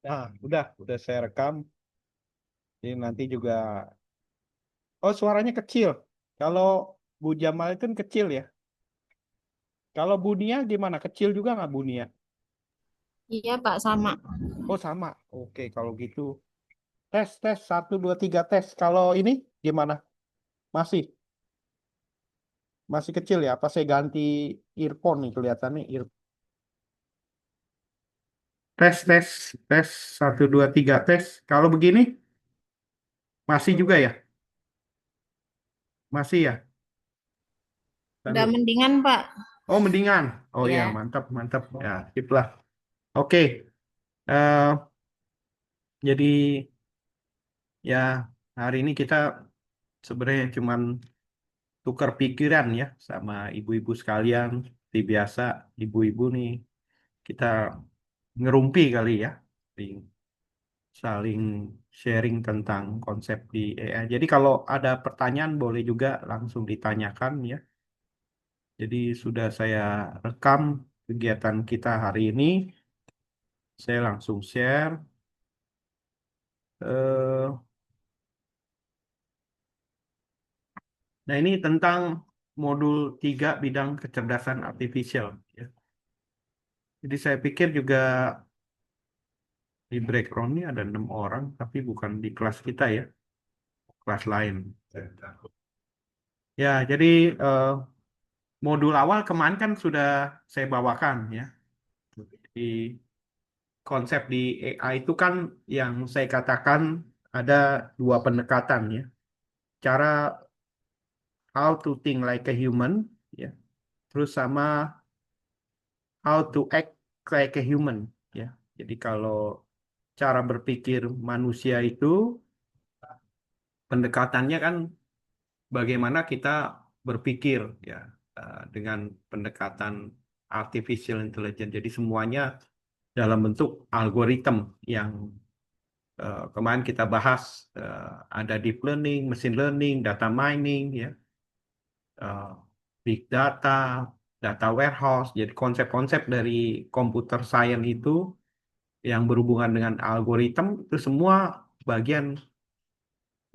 Nah, udah saya rekam. Ini nanti juga. Oh, suaranya kecil. Kalau Bu Jamal itu kan kecil ya. Kalau Bu Nia gimana? Kecil juga nggak Bu Nia? Iya Pak, sama. Oh, sama. Oke, kalau gitu. Tes, tes. Satu, dua, tiga, tes. Kalau ini gimana? Masih? Masih kecil ya? Apa saya ganti earphone nih kelihatannya? Tes, tes, tes. Satu, dua, tiga, tes. Kalau begini, masih juga ya? Masih ya? Udah Lalu. mendingan Pak. Oh, mendingan. Oh ya, Ya, mantap, mantap. Ya, sip lah. Oke. eh, jadi ya hari ini kita sebenarnya cuman tukar pikiran ya sama ibu-ibu sekalian. Seperti biasa, ibu-ibu nih kita ngerumpi kali ya. Saling saling sharing tentang konsep di AI. Jadi kalau ada pertanyaan boleh juga langsung ditanyakan ya. Jadi sudah saya rekam kegiatan kita hari ini. Saya langsung share. Eh, nah ini tentang modul 3 bidang kecerdasan artificial. Ya. Jadi saya pikir juga di background ini ada 6 orang, tapi bukan di kelas kita ya, kelas lain. Ya, jadi eh, modul awal kemarin kan sudah saya bawakan ya. Di konsep di AI itu kan yang saya katakan ada 2 pendekatan ya. Cara how to think like a human ya. Terus sama how to act like a human ya. Jadi kalau cara berpikir manusia itu pendekatannya kan bagaimana kita berpikir ya dengan pendekatan artificial intelligence. Jadi semuanya dalam bentuk algoritma yang kemarin kita bahas ada deep learning, machine learning, data mining ya, eh, big data, data warehouse. Jadi konsep-konsep dari computer science itu yang berhubungan dengan algoritma itu semua bagian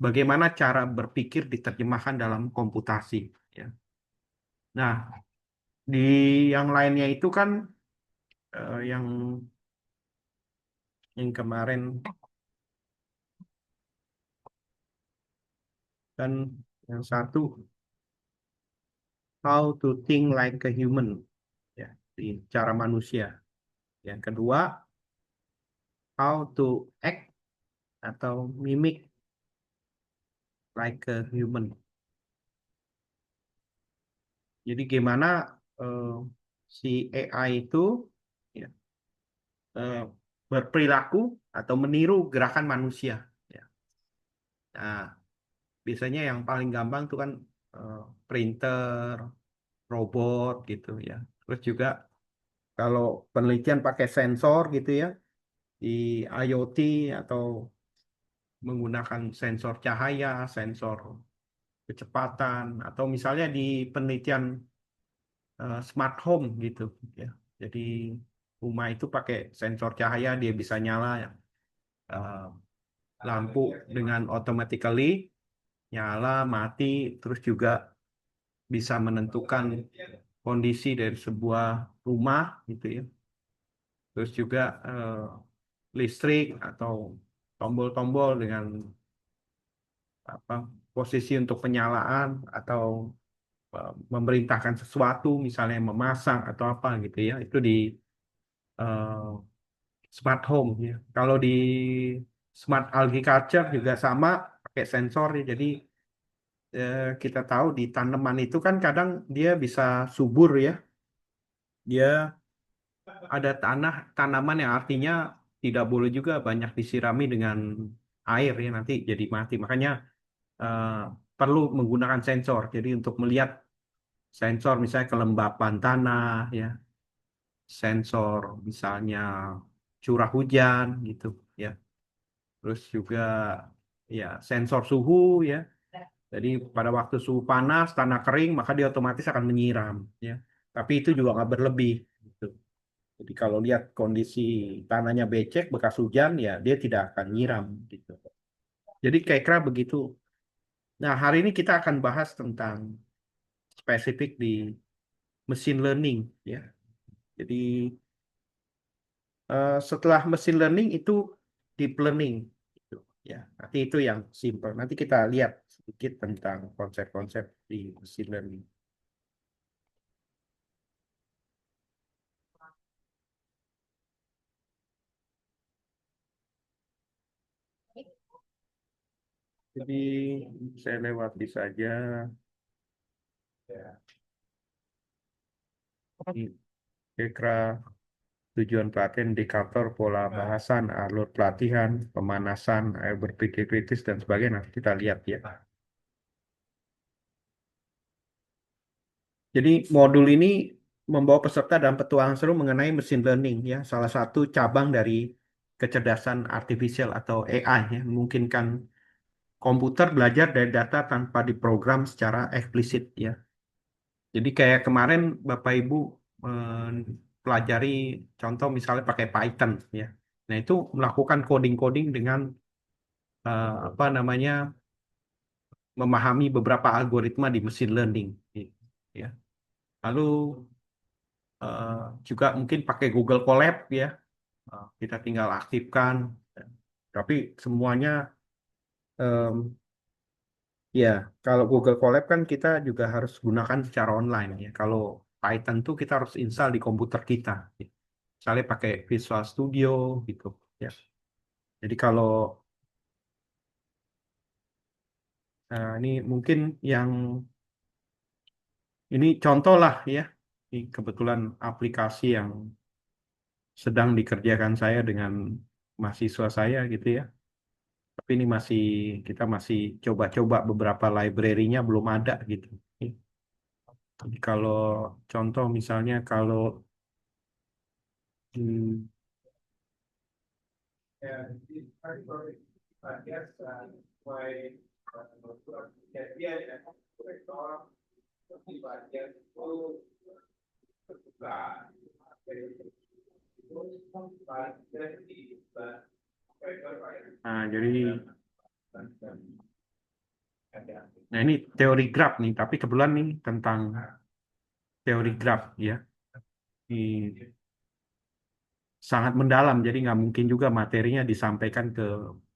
bagaimana cara berpikir diterjemahkan dalam komputasi ya. Nah, di yang lainnya itu kan yang kemarin kan yang satu how to think like a human ya, di cara manusia. Yang kedua how to act atau mimic like a human. Jadi gimana eh, si AI itu ya, eh, berperilaku atau meniru gerakan manusia. Ya. Nah, biasanya yang paling gampang tuh kan eh, printer, robot gitu ya. Terus juga kalau penelitian pakai sensor gitu ya di IoT atau menggunakan sensor cahaya, sensor kecepatan atau misalnya di penelitian smart home gitu ya. Jadi rumah itu pakai sensor cahaya dia bisa nyala ya. eh, lampu dengan automatically nyala, mati, terus juga bisa menentukan kondisi dari sebuah rumah gitu ya. Terus juga listrik atau tombol-tombol dengan apa posisi untuk penyalaan atau memerintahkan sesuatu misalnya memasak atau apa gitu ya. Itu di eh, smart home ya. Kalau di smart agriculture juga sama pakai sensor ya. Jadi kita tahu di tanaman itu kan kadang dia bisa subur ya. Dia ada tanaman yang artinya tidak boleh juga banyak disirami dengan air ya nanti jadi mati. Makanya eh, perlu menggunakan sensor. Jadi untuk melihat sensor misalnya kelembapan tanah ya, sensor misalnya curah hujan gitu ya. Terus juga ya sensor suhu ya. Jadi pada waktu suhu panas, tanah kering, maka dia otomatis akan menyiram ya. Tapi itu juga nggak berlebih gitu. Jadi kalau lihat kondisi tanahnya becek bekas hujan ya dia tidak akan nyiram gitu. Jadi kira-kira begitu. Nah, hari ini kita akan bahas tentang spesifik di machine learning ya. Jadi setelah machine learning itu deep learning gitu, ya. Nanti itu yang simple. Nanti kita lihat sedikit tentang konsep-konsep di machine learning. Jadi saya lewati saja. Ini kira-kira tujuan pelatihan, indikator, pola bahasan, alur pelatihan, pemanasan, berpikir kritis, dan sebagainya. Nanti kita lihat ya. Jadi modul ini membawa peserta dalam petualangan seru mengenai machine learning ya, salah satu cabang dari kecerdasan artifisial atau AI ya, memungkinkan komputer belajar dari data tanpa diprogram secara eksplisit ya. Jadi kayak kemarin Bapak Ibu pelajari contoh misalnya pakai Python ya. Nah, itu melakukan coding-coding dengan apa namanya memahami beberapa algoritma di machine learning gitu, ya. Lalu eh, juga mungkin pakai Google Colab ya. Kita tinggal aktifkan. Tapi semuanya ya, kalau Google Colab kan kita juga harus gunakan secara online ya. Kalau Python tuh kita harus install di komputer kita. Gitu. Misalnya pakai Visual Studio gitu ya. Jadi kalau ini mungkin yang ini contoh lah ya. Ini kebetulan aplikasi yang sedang dikerjakan saya dengan mahasiswa saya gitu ya. Tapi ini kita masih coba-coba beberapa library-nya belum ada gitu. Jadi kalau contoh misalnya kalau hmm, nah, jadi nah ini teori graph nih, tapi kebetulan nih tentang teori graph ya. Ini sangat mendalam, jadi nggak mungkin juga materinya disampaikan ke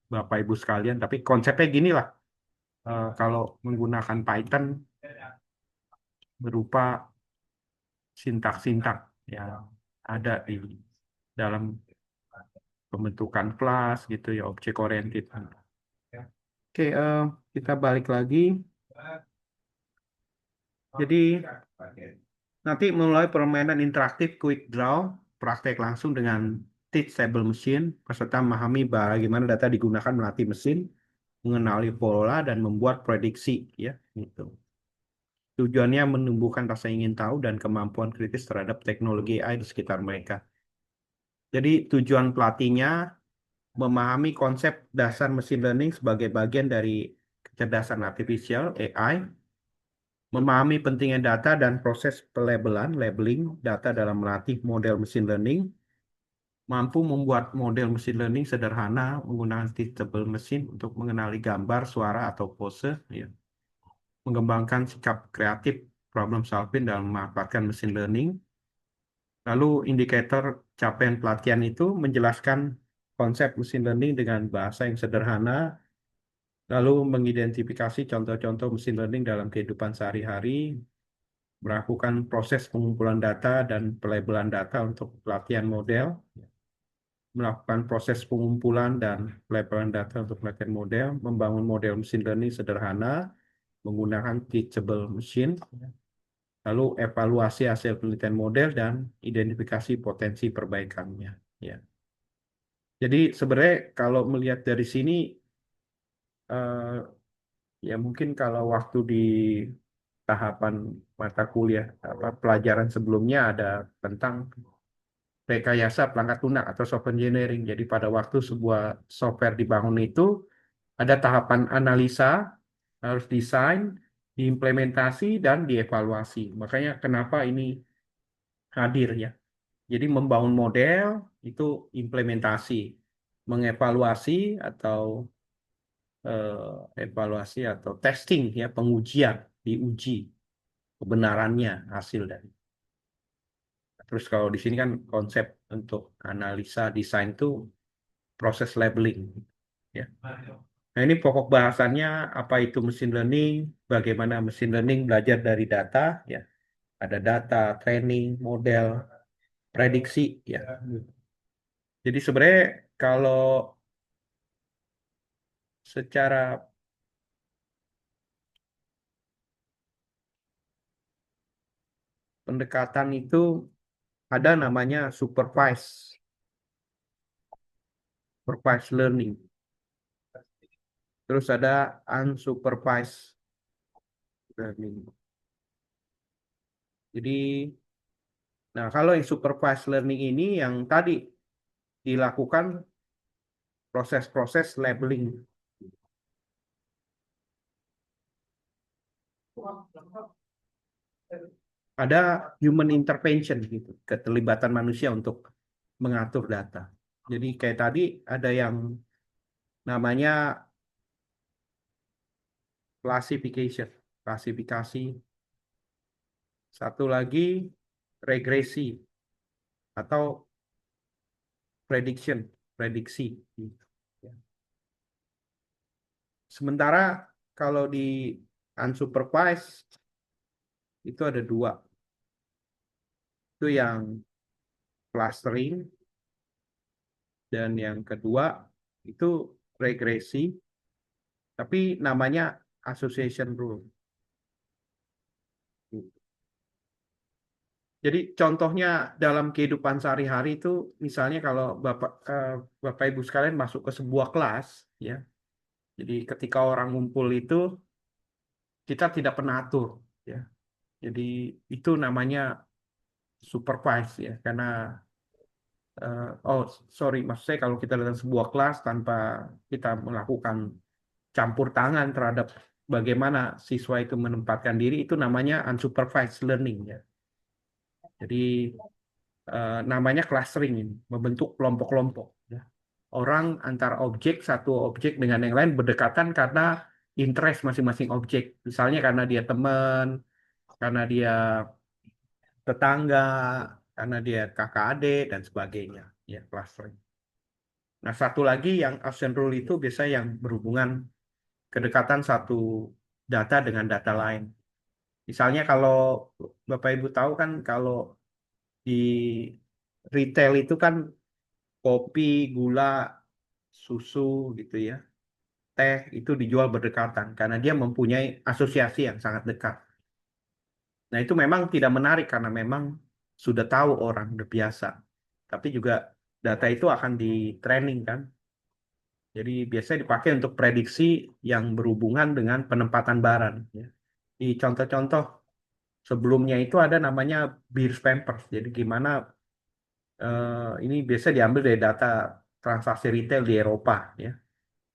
Bapak Ibu sekalian. Tapi konsepnya gini lah, kalau menggunakan Python berupa sintak-sintak yang ada di dalam pembentukan kelas gitu ya, object oriented. Oke, kita balik lagi. Jadi nanti mulai permainan interaktif quick draw, praktek langsung dengan teachable machine, peserta memahami bagaimana data digunakan melatih mesin, mengenali pola dan membuat prediksi ya gitu. Tujuannya menumbuhkan rasa ingin tahu dan kemampuan kritis terhadap teknologi AI di sekitar mereka. Jadi tujuan pelatihnya memahami konsep dasar machine learning sebagai bagian dari kecerdasan artifisial AI, memahami pentingnya data dan proses pelabelan, labeling data dalam melatih model machine learning, mampu membuat model machine learning sederhana menggunakan teachable machine untuk mengenali gambar, suara, atau pose, ya. Mengembangkan sikap kreatif problem solving dalam memanfaatkan machine learning. Lalu indikator capaian pelatihan itu menjelaskan konsep machine learning dengan bahasa yang sederhana, lalu mengidentifikasi contoh-contoh machine learning dalam kehidupan sehari-hari, melakukan proses pengumpulan data dan pelabelan data untuk pelatihan model, melakukan proses pengumpulan dan pelabelan data untuk pelatihan model, membangun model machine learning sederhana menggunakan teachable machine, lalu evaluasi hasil penelitian model dan identifikasi potensi perbaikannya. Ya. Jadi sebenarnya kalau melihat dari sini, eh, ya mungkin kalau waktu di tahapan mata kuliah apa pelajaran sebelumnya ada tentang rekayasa perangkat lunak atau software engineering. Jadi pada waktu sebuah software dibangun itu ada tahapan analisa, harus desain, diimplementasi dan dievaluasi. Makanya kenapa ini hadir ya. Jadi membangun model itu implementasi, mengevaluasi atau evaluasi atau testing ya, pengujian, diuji kebenarannya hasil dari. Terus kalau di sini kan konsep untuk analisa desain itu proses labeling ya. Nah, ini pokok bahasannya apa itu machine learning, bagaimana machine learning belajar dari data ya. Ada data, training, model, prediksi ya. Jadi sebenarnya kalau secara pendekatan itu ada namanya supervised learning. Terus ada unsupervised learning. Jadi, nah kalau yang supervised learning ini yang tadi dilakukan proses-proses labeling. Ada human intervention gitu, keterlibatan manusia untuk mengatur data. Jadi kayak tadi ada yang namanya classification, klasifikasi. Satu lagi regresi atau prediction, prediksi. Sementara kalau di unsupervised itu ada dua. Itu yang clustering dan yang kedua itu regresi, tapi namanya association rule. Jadi contohnya dalam kehidupan sehari-hari itu misalnya kalau Bapak Ibu sekalian masuk ke sebuah kelas ya. Jadi ketika orang ngumpul itu kita tidak pernah atur ya. Jadi itu namanya supervise ya karena oh sorry maksud saya kalau kita datang sebuah kelas tanpa kita melakukan campur tangan terhadap bagaimana siswa itu menempatkan diri itu namanya unsupervised learning ya. Jadi namanya clustering ini, membentuk kelompok-kelompok. Ya. Orang antara satu objek dengan yang lain berdekatan karena interest masing-masing objek. Misalnya karena dia teman, karena dia tetangga, karena dia kakak adik, dan sebagainya. Ya, clustering. Nah, satu lagi yang Austrian Rule itu biasanya yang berhubungan kedekatan satu data dengan data lain. Misalnya kalau Bapak Ibu tahu kan kalau di retail itu kan kopi, gula, susu gitu ya, teh itu dijual berdekatan karena dia mempunyai asosiasi yang sangat dekat. Nah, itu memang tidak menarik karena memang sudah tahu orang, udah biasa. Tapi juga data itu akan di training kan. Jadi biasanya dipakai untuk prediksi yang berhubungan dengan penempatan barang. Ya. Di contoh-contoh sebelumnya itu ada namanya Beers Pampers. Jadi gimana ini biasa diambil dari data transaksi retail di Eropa. Ya.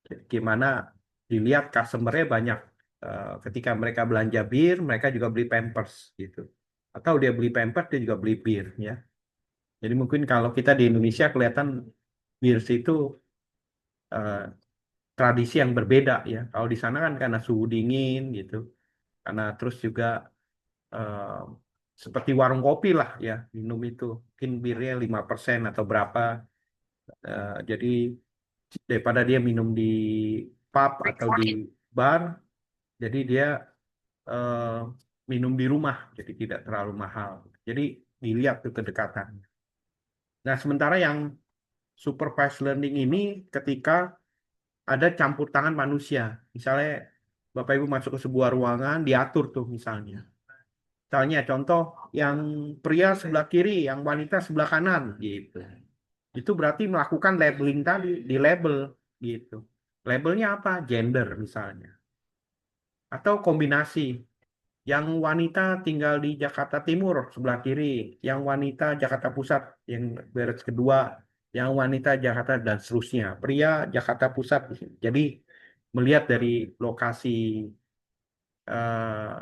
Jadi gimana dilihat customer-nya banyak. Ketika mereka belanja bir, mereka juga beli Pampers gitu. Atau dia beli Pampers, dia juga beli bir. Ya. Jadi mungkin kalau kita di Indonesia kelihatan bir itu eh, tradisi yang berbeda ya. Kalau di sana kan karena suhu dingin gitu, karena terus juga eh, seperti warung kopi lah ya, minum itu mungkin birnya 5% atau berapa. Jadi daripada dia minum di pub atau di bar, jadi dia eh, minum di rumah, jadi tidak terlalu mahal. Jadi dilihat tuh kedekatan. Nah, sementara yang supervised learning ini ketika ada campur tangan manusia. Misalnya Bapak Ibu masuk ke sebuah ruangan, diatur tuh misalnya. Misalnya contoh yang pria sebelah kiri, yang wanita sebelah kanan gitu. Itu berarti melakukan labeling tadi, di label gitu. Labelnya apa? Gender misalnya. Atau kombinasi. Yang wanita tinggal di Jakarta Timur sebelah kiri, yang wanita Jakarta Pusat yang beres kedua, yang wanita Jakarta dan seterusnya. Pria Jakarta Pusat. Jadi melihat dari lokasi eh,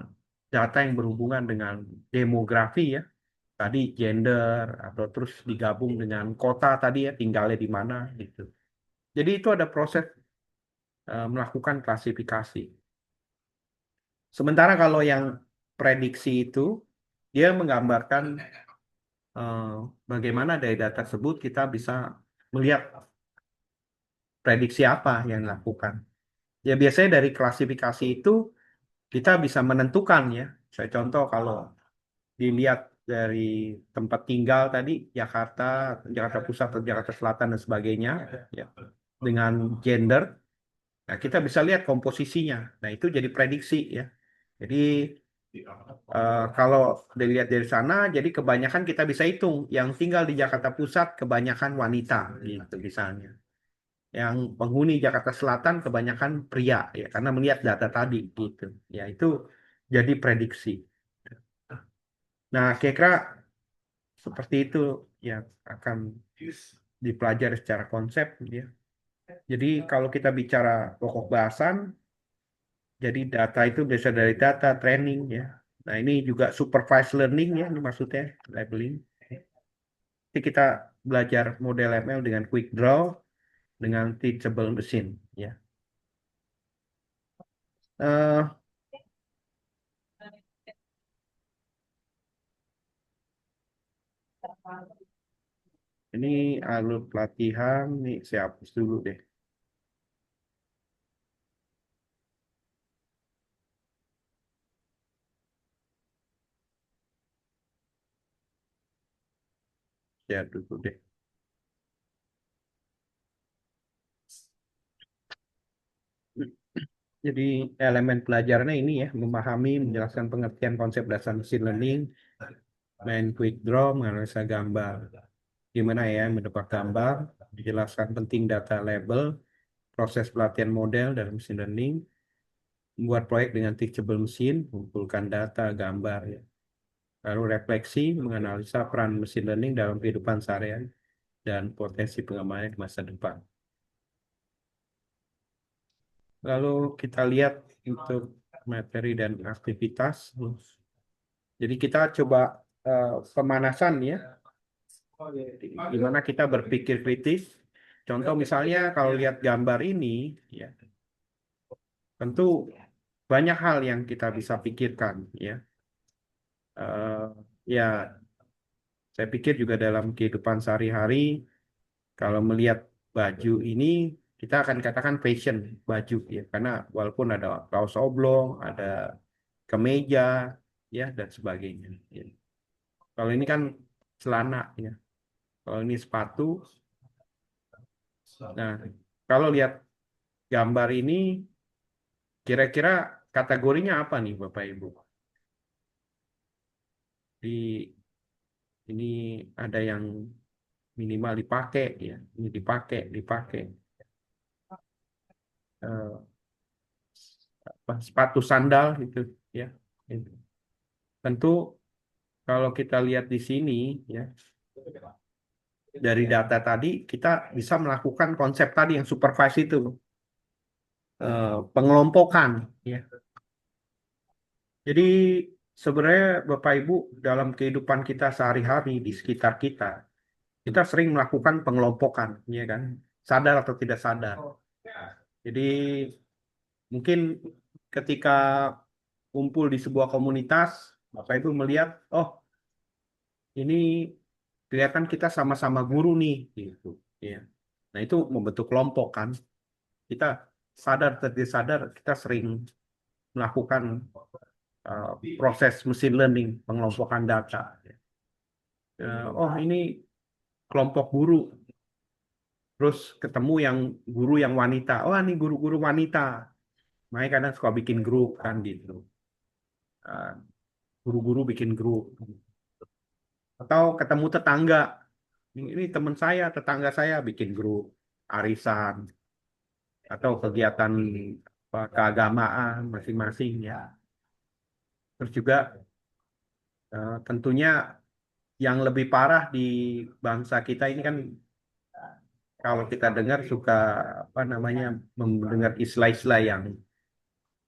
data yang berhubungan dengan demografi ya, tadi gender atau terus digabung dengan kota tadi ya tinggalnya di mana gitu. Jadi itu ada proses melakukan klasifikasi. Sementara kalau yang prediksi itu dia menggambarkan eh, bagaimana dari data tersebut kita bisa melihat prediksi apa yang dilakukan. Ya biasanya dari klasifikasi itu kita bisa menentukan ya. Saya contoh kalau dilihat dari tempat tinggal tadi Jakarta, Jakarta Pusat atau Jakarta Selatan dan sebagainya ya. Dengan gender, nah kita bisa lihat komposisinya. Nah itu jadi prediksi ya. Jadi kalau dilihat dari sana, jadi kebanyakan kita bisa hitung yang tinggal di Jakarta Pusat kebanyakan wanita gitu misalnya. Yang penghuni Jakarta Selatan kebanyakan pria ya karena melihat data tadi gitu. Ya itu jadi prediksi. Nah, kira-kira seperti itu yang akan dipelajari secara konsep ya. Jadi kalau kita bicara pokok bahasan, jadi data itu bisa dari data training ya. Nah, ini juga supervised learning ya, ini maksudnya labeling. Jadi kita belajar model ML dengan quick draw, dengan teachable machine ya. Eh, ini alur pelatihan, nih saya hapus dulu deh. Ya dulu deh. Jadi elemen pelajarannya ini ya, memahami, menjelaskan pengertian konsep dasar machine learning, main quick draw, menganalisa gambar. Gimana ya mendapat gambar, dijelaskan penting data label, proses pelatihan model dalam machine learning, membuat proyek dengan teachable machine, mengumpulkan data, gambar, ya. Lalu refleksi, menganalisa peran machine learning dalam kehidupan seharian dan potensi pengembangan di masa depan. Lalu kita lihat untuk materi dan aktivitas. Jadi kita coba pemanasan ya, gimana kita berpikir kritis. Contoh misalnya kalau lihat gambar ini, ya tentu banyak hal yang kita bisa pikirkan ya. Ya saya pikir juga dalam kehidupan sehari-hari kalau melihat baju ini kita akan katakan fashion baju ya karena walaupun ada kaos oblong, ada kemeja ya dan sebagainya. Ya. Kalau ini kan celana ya. Kalau ini sepatu. Nah, kalau lihat gambar ini kira-kira kategorinya apa nih Bapak Ibu? Di ini ada yang minimal dipakai ya, ini dipakai. Eh, sepatu sandal gitu ya. Itu. Tentu kalau kita lihat di sini ya dari data tadi kita bisa melakukan konsep tadi yang supervise itu pengelompokan ya. Jadi sebenarnya Bapak Ibu dalam kehidupan kita sehari-hari di sekitar kita kita sering melakukan pengelompokan ya kan sadar atau tidak sadar. Jadi mungkin ketika kumpul di sebuah komunitas Bapak Ibu melihat oh ini kelihatan kita sama-sama guru nih gitu ya. Nah itu membentuk kelompok kan kita sadar atau tidak sadar kita sering melakukan uh, proses machine learning pengelompokan data. Oh ini kelompok guru, terus ketemu yang guru yang wanita. Oh ini guru-guru wanita. Makanya kadang suka bikin grup kan gitu. Uh, Guru-guru bikin grup. Atau ketemu tetangga. Ini teman saya, tetangga saya bikin grup arisan atau kegiatan apa, keagamaan masing-masing ya. Terus juga tentunya yang lebih parah di bangsa kita ini kan kalau kita dengar suka apa namanya mendengar istilah-istilah yang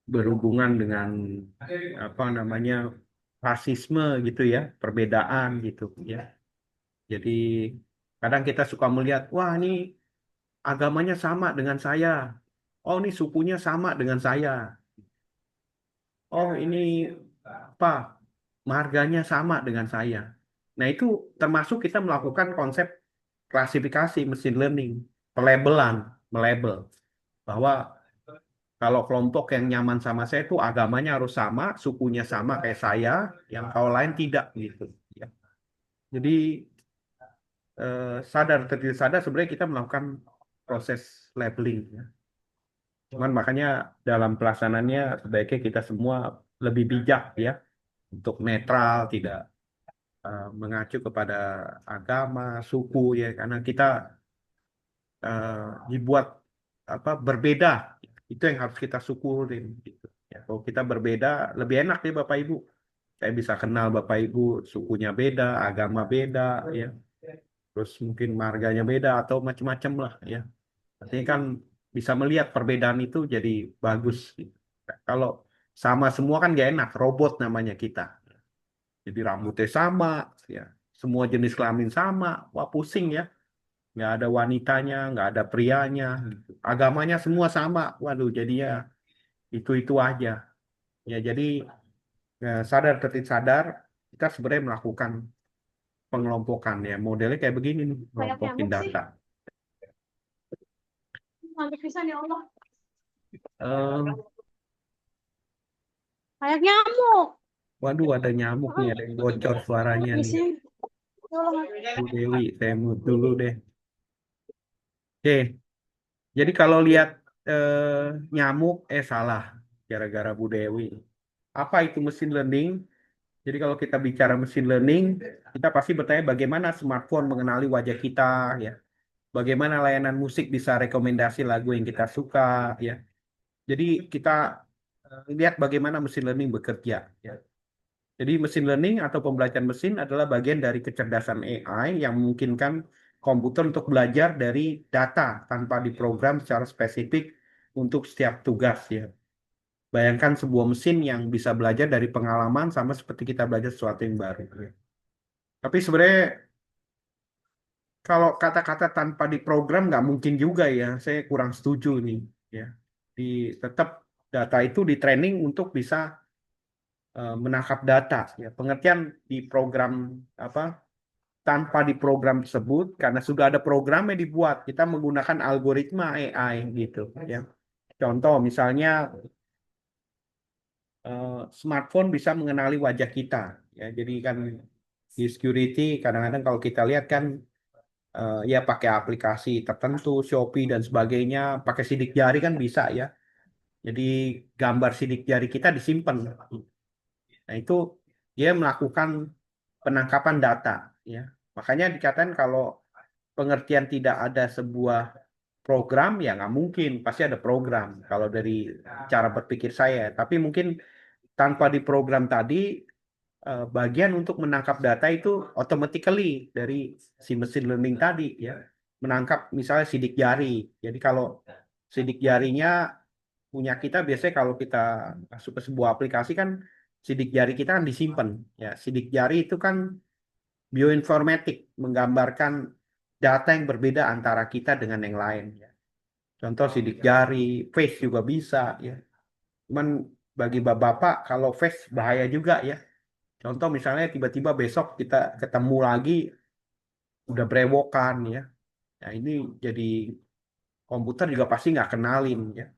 berhubungan dengan apa namanya rasisme gitu ya, perbedaan gitu ya. Jadi kadang kita suka melihat, wah ini agamanya sama dengan saya. Oh ini sukunya sama dengan saya. Oh ini apa marganya sama dengan saya. Nah itu termasuk kita melakukan konsep klasifikasi mesin learning, pelabelan, melabel bahwa kalau kelompok yang nyaman sama saya itu agamanya harus sama, sukunya sama kayak saya, yang kalau lain tidak gitu. Ya. Jadi sadar atau tidak sadar sebenarnya kita melakukan proses labeling. Ya. Cuman makanya dalam pelaksanaannya sebaiknya kita semua lebih bijak ya untuk netral, tidak mengacu kepada agama, suku ya, karena kita eh, dibuat apa berbeda. Itu yang harus kita syukurin gitu. Ya, kalau kita berbeda lebih enak ya Bapak Ibu. Saya bisa kenal Bapak Ibu sukunya beda, agama beda ya. Terus mungkin marganya beda atau macam-macam lah ya. Artinya kan bisa melihat perbedaan itu jadi bagus gitu. Kalau sama semua kan gak enak, robot namanya kita. Jadi rambutnya sama, ya. Semua jenis kelamin sama, wah pusing ya. Nggak ada wanitanya, nggak ada prianya, gitu. Agamanya semua sama, waduh jadi ya itu aja. Ya jadi ya, sadar atau tidak sadar kita sebenarnya melakukan pengelompokan ya. Modelnya kayak begini nih, Banyak ngelompokin nyamuk sih. data. Mantap pisan ya Allah. Eh, Banyak nyamuk. waduh ada nyamuk nih, ada yang bocor suaranya nih. Misi. Ya Allah. Bu Dewi, saya mute dulu deh. Oke, jadi kalau lihat nyamuk, salah, gara-gara Bu Dewi. Apa itu mesin learning? Jadi kalau kita bicara mesin learning, kita pasti bertanya bagaimana smartphone mengenali wajah kita, ya. Bagaimana layanan musik bisa rekomendasi lagu yang kita suka, ya. Jadi kita lihat bagaimana mesin learning bekerja, ya. Jadi mesin learning atau pembelajaran mesin adalah bagian dari kecerdasan AI yang memungkinkan komputer untuk belajar dari data tanpa diprogram secara spesifik untuk setiap tugas, ya. Bayangkan sebuah mesin yang bisa belajar dari pengalaman sama seperti kita belajar sesuatu yang baru, ya. Tapi sebenarnya kalau kata-kata tanpa diprogram nggak mungkin juga ya. Saya kurang setuju nih. Ya, di tetap data itu di training untuk bisa menangkap data. Ya, pengertian di program apa tanpa diprogram tersebut karena sudah ada program yang dibuat. Kita menggunakan algoritma AI gitu. Ya, contoh misalnya smartphone bisa mengenali wajah kita. Ya, jadi kan di security kadang-kadang kalau kita lihat kan ya pakai aplikasi tertentu, Shopee dan sebagainya, pakai sidik jari kan bisa ya. Jadi gambar sidik jari kita disimpan. Nah itu dia melakukan penangkapan data, ya. Makanya dikatakan kalau pengertian tidak ada sebuah program ya nggak mungkin, pasti ada program. Kalau dari cara berpikir saya, tapi mungkin tanpa diprogram tadi bagian untuk menangkap data itu automatically dari si mesin learning tadi ya menangkap misalnya sidik jari. Jadi kalau sidik jarinya punya kita biasanya kalau kita masuk ke sebuah aplikasi kan sidik jari kita kan disimpan ya. Sidik jari itu kan bioinformatik menggambarkan data yang berbeda antara kita dengan yang lain ya. Contoh sidik jari, face juga bisa ya. Cuman bagi bapak-bapak kalau face bahaya juga ya. Contoh misalnya tiba-tiba besok kita ketemu lagi udah brewokan ya. Nah ini jadi komputer juga pasti nggak kenalin ya.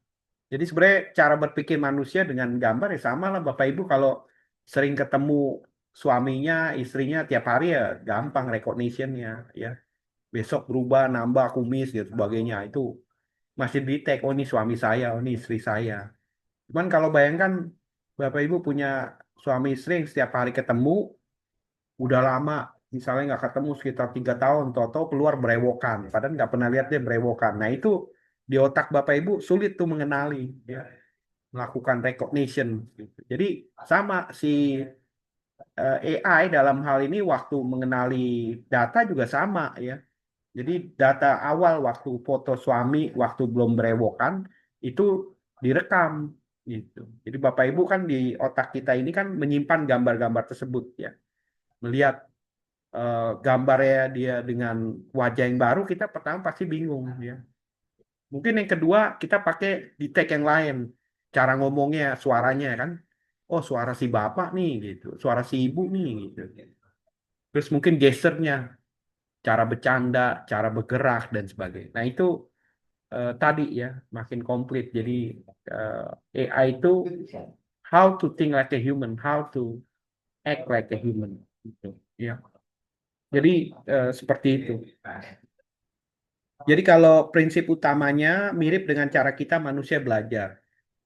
Jadi sebenarnya cara berpikir manusia dengan gambar ya sama lah Bapak Ibu kalau sering ketemu suaminya, istrinya tiap hari ya gampang recognition-nya ya. Besok berubah, nambah kumis dan sebagainya itu masih di tag, oh ini suami saya, oh ini istri saya. Cuman kalau bayangkan Bapak Ibu punya suami istri yang setiap hari ketemu, udah lama misalnya nggak ketemu sekitar 3 tahun tahu-tahu keluar berewokan padahal nggak pernah lihat dia berewokan. Nah itu di otak Bapak Ibu sulit tuh mengenali ya melakukan recognition gitu. Jadi sama si AI dalam hal ini waktu mengenali data juga sama ya. Jadi data awal waktu foto suami waktu belum berewokan itu direkam gitu. Jadi Bapak Ibu kan di otak kita ini kan menyimpan gambar-gambar tersebut ya. Melihat gambarnya dia dengan wajah yang baru, kita pertama pasti bingung ya. Mungkin yang kedua kita pakai di tag yang lain, cara ngomongnya, suaranya kan. Oh, suara si bapak nih gitu, suara si ibu nih gitu. Terus mungkin gesturnya, cara bercanda, cara bergerak dan sebagainya. Nah, itu tadi ya makin komplit. Jadi AI itu how to think like a human, how to act like a human gitu. Ya. Jadi seperti itu. Jadi kalau prinsip utamanya mirip dengan cara kita manusia belajar.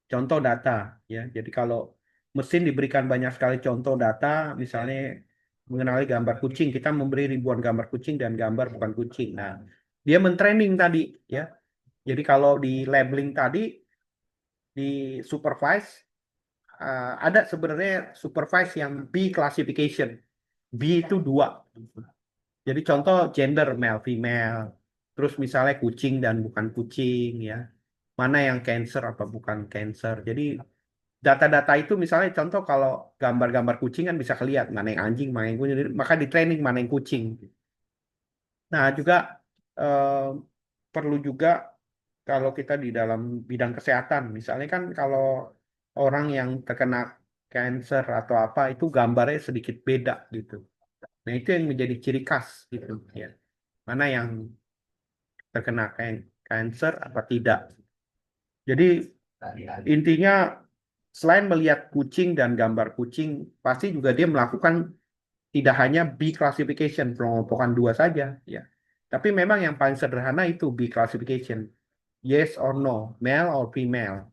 Contoh data ya. Jadi kalau mesin diberikan banyak sekali contoh data, misalnya mengenali gambar kucing, kita memberi ribuan gambar kucing dan gambar bukan kucing. Nah, dia mentraining tadi ya. Jadi kalau di labeling tadi di supervise ada sebenarnya supervise yang B classification. B itu 2. Jadi contoh gender male female. Terus misalnya kucing dan bukan kucing ya. Mana yang cancer apa bukan cancer. Jadi data-data itu misalnya contoh kalau gambar-gambar kucing kan bisa kelihatan mana yang anjing, mana yang kucing. Maka di training mana yang kucing. Nah, juga eh, perlu juga kalau kita di dalam bidang kesehatan, misalnya kan kalau orang yang terkena cancer atau apa itu gambarnya sedikit beda gitu. Nah, itu yang menjadi ciri khas gitu ya. Mana yang terkena cancer apa tidak. Jadi intinya selain melihat kucing dan gambar kucing, pasti juga dia melakukan tidak hanya B classification, pengelompokan 2 saja ya. Tapi memang yang paling sederhana itu B classification. Yes or no, male or female.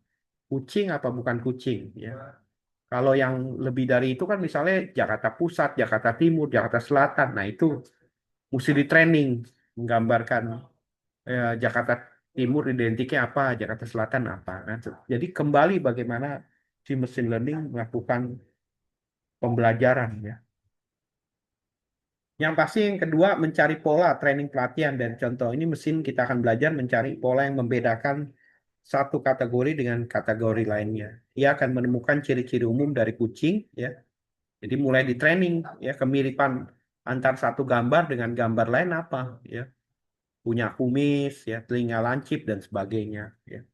Kucing apa bukan kucing ya. Kalau yang lebih dari itu kan misalnya Jakarta Pusat, Jakarta Timur, Jakarta Selatan. Nah, itu mesti di training menggambarkan Jakarta Timur identiknya apa, Jakarta Selatan apa. Nah, jadi kembali bagaimana si machine learning melakukan pembelajaran ya. Yang pasti yang kedua mencari pola training pelatihan dan contoh ini mesin kita akan belajar mencari pola yang membedakan satu kategori dengan kategori lainnya. Ia akan menemukan ciri-ciri umum dari kucing ya. Jadi mulai di training ya kemiripan antar satu gambar dengan gambar lain apa ya. Punya kumis ya, telinga lancip dan sebagainya ya.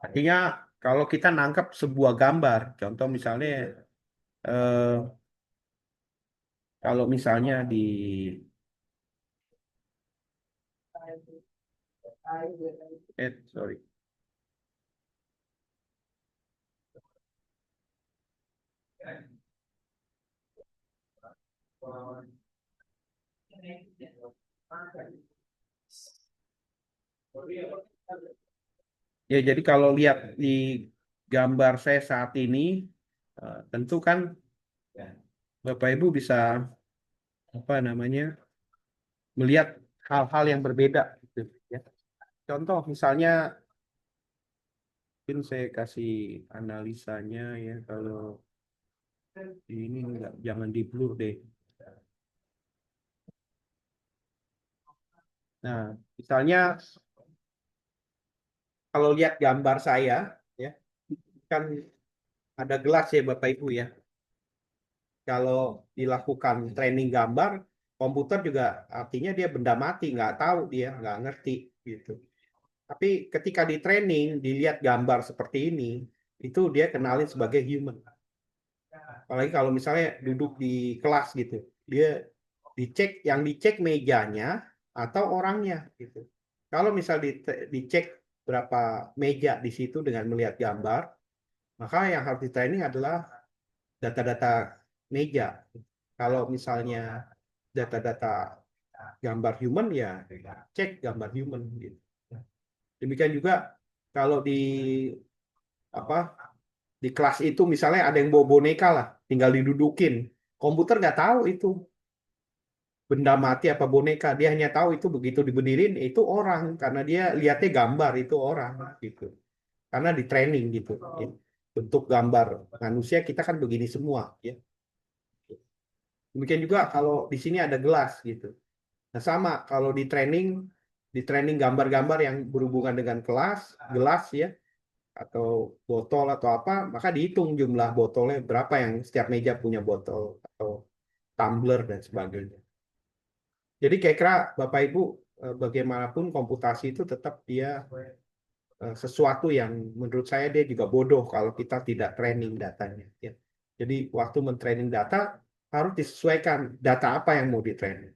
Artinya kalau kita nangkap sebuah gambar, contoh misalnya eh, kalau misalnya di sorry. Ya, jadi kalau lihat di gambar saya saat ini, tentu kan Bapak Ibu bisa apa namanya melihat hal-hal yang berbeda gitu ya. Contoh misalnya mungkin saya kasih analisanya ya kalau ini enggak, jangan di blur deh. Nah, misalnya kalau lihat gambar saya ya kan ada gelas ya Bapak Ibu ya. Kalau dilakukan training gambar, komputer juga artinya dia benda mati, nggak tahu dia, nggak ngerti gitu. Tapi ketika di training, dilihat gambar seperti ini, itu dia kenalin sebagai human. Apalagi kalau misalnya duduk di kelas gitu, dia dicek mejanya atau orangnya gitu. Kalau misal dicek berapa meja di situ dengan melihat gambar, maka yang harus di training adalah data-data meja. Kalau misalnya data-data gambar human ya cek gambar human gitu. Demikian juga kalau di apa di kelas itu misalnya ada yang bawa boneka lah, tinggal didudukin. Komputer nggak tahu itu benda mati apa boneka, dia hanya tahu itu begitu diberdiriin itu orang karena dia lihatnya gambar itu orang gitu. Karena di training gitu. Ya. Bentuk gambar manusia kita kan begini semua ya. Demikian juga kalau di sini ada gelas gitu. Nah, sama kalau di training gambar-gambar yang berhubungan dengan gelas ya, atau botol atau apa, maka dihitung jumlah botolnya berapa yang setiap meja punya botol atau tumbler dan sebagainya. Jadi kira-kira Bapak Ibu, bagaimanapun komputasi itu tetap dia sesuatu yang menurut saya dia juga bodoh kalau kita tidak training datanya. Ya. Jadi waktu mentraining data harus disesuaikan data apa yang mau ditraining.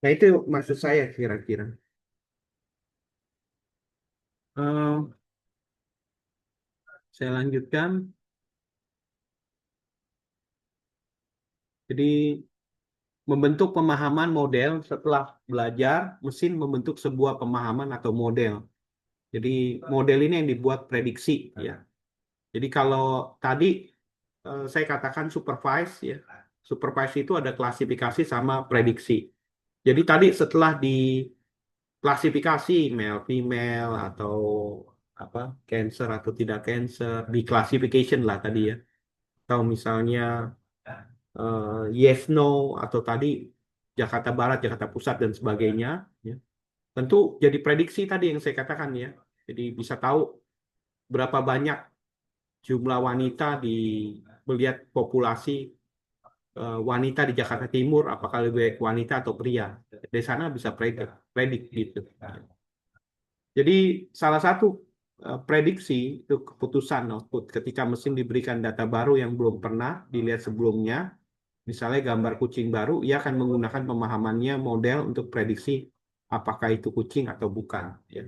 Nah itu maksud saya kira-kira. Eh, saya lanjutkan. Jadi membentuk pemahaman model setelah belajar, mesin membentuk sebuah pemahaman atau model. Jadi model ini yang dibuat prediksi ya. Jadi kalau tadi saya katakan supervise ya. Supervise itu ada klasifikasi sama prediksi. Jadi tadi setelah diklasifikasi male, female atau apa cancer atau tidak cancer, di classification lah tadi ya. Atau misalnya yes no atau tadi Jakarta Barat, Jakarta Pusat dan sebagainya ya. Tentu jadi prediksi tadi yang saya katakan ya. Jadi bisa tahu berapa banyak jumlah wanita di melihat populasi wanita di Jakarta Timur, apakah lebih baik wanita atau pria. Dari sana bisa predik gitu. Jadi salah satu prediksi itu keputusan output ketika mesin diberikan data baru yang belum pernah dilihat sebelumnya, misalnya gambar kucing baru, ia akan menggunakan pemahamannya model untuk prediksi apakah itu kucing atau bukan. Ya.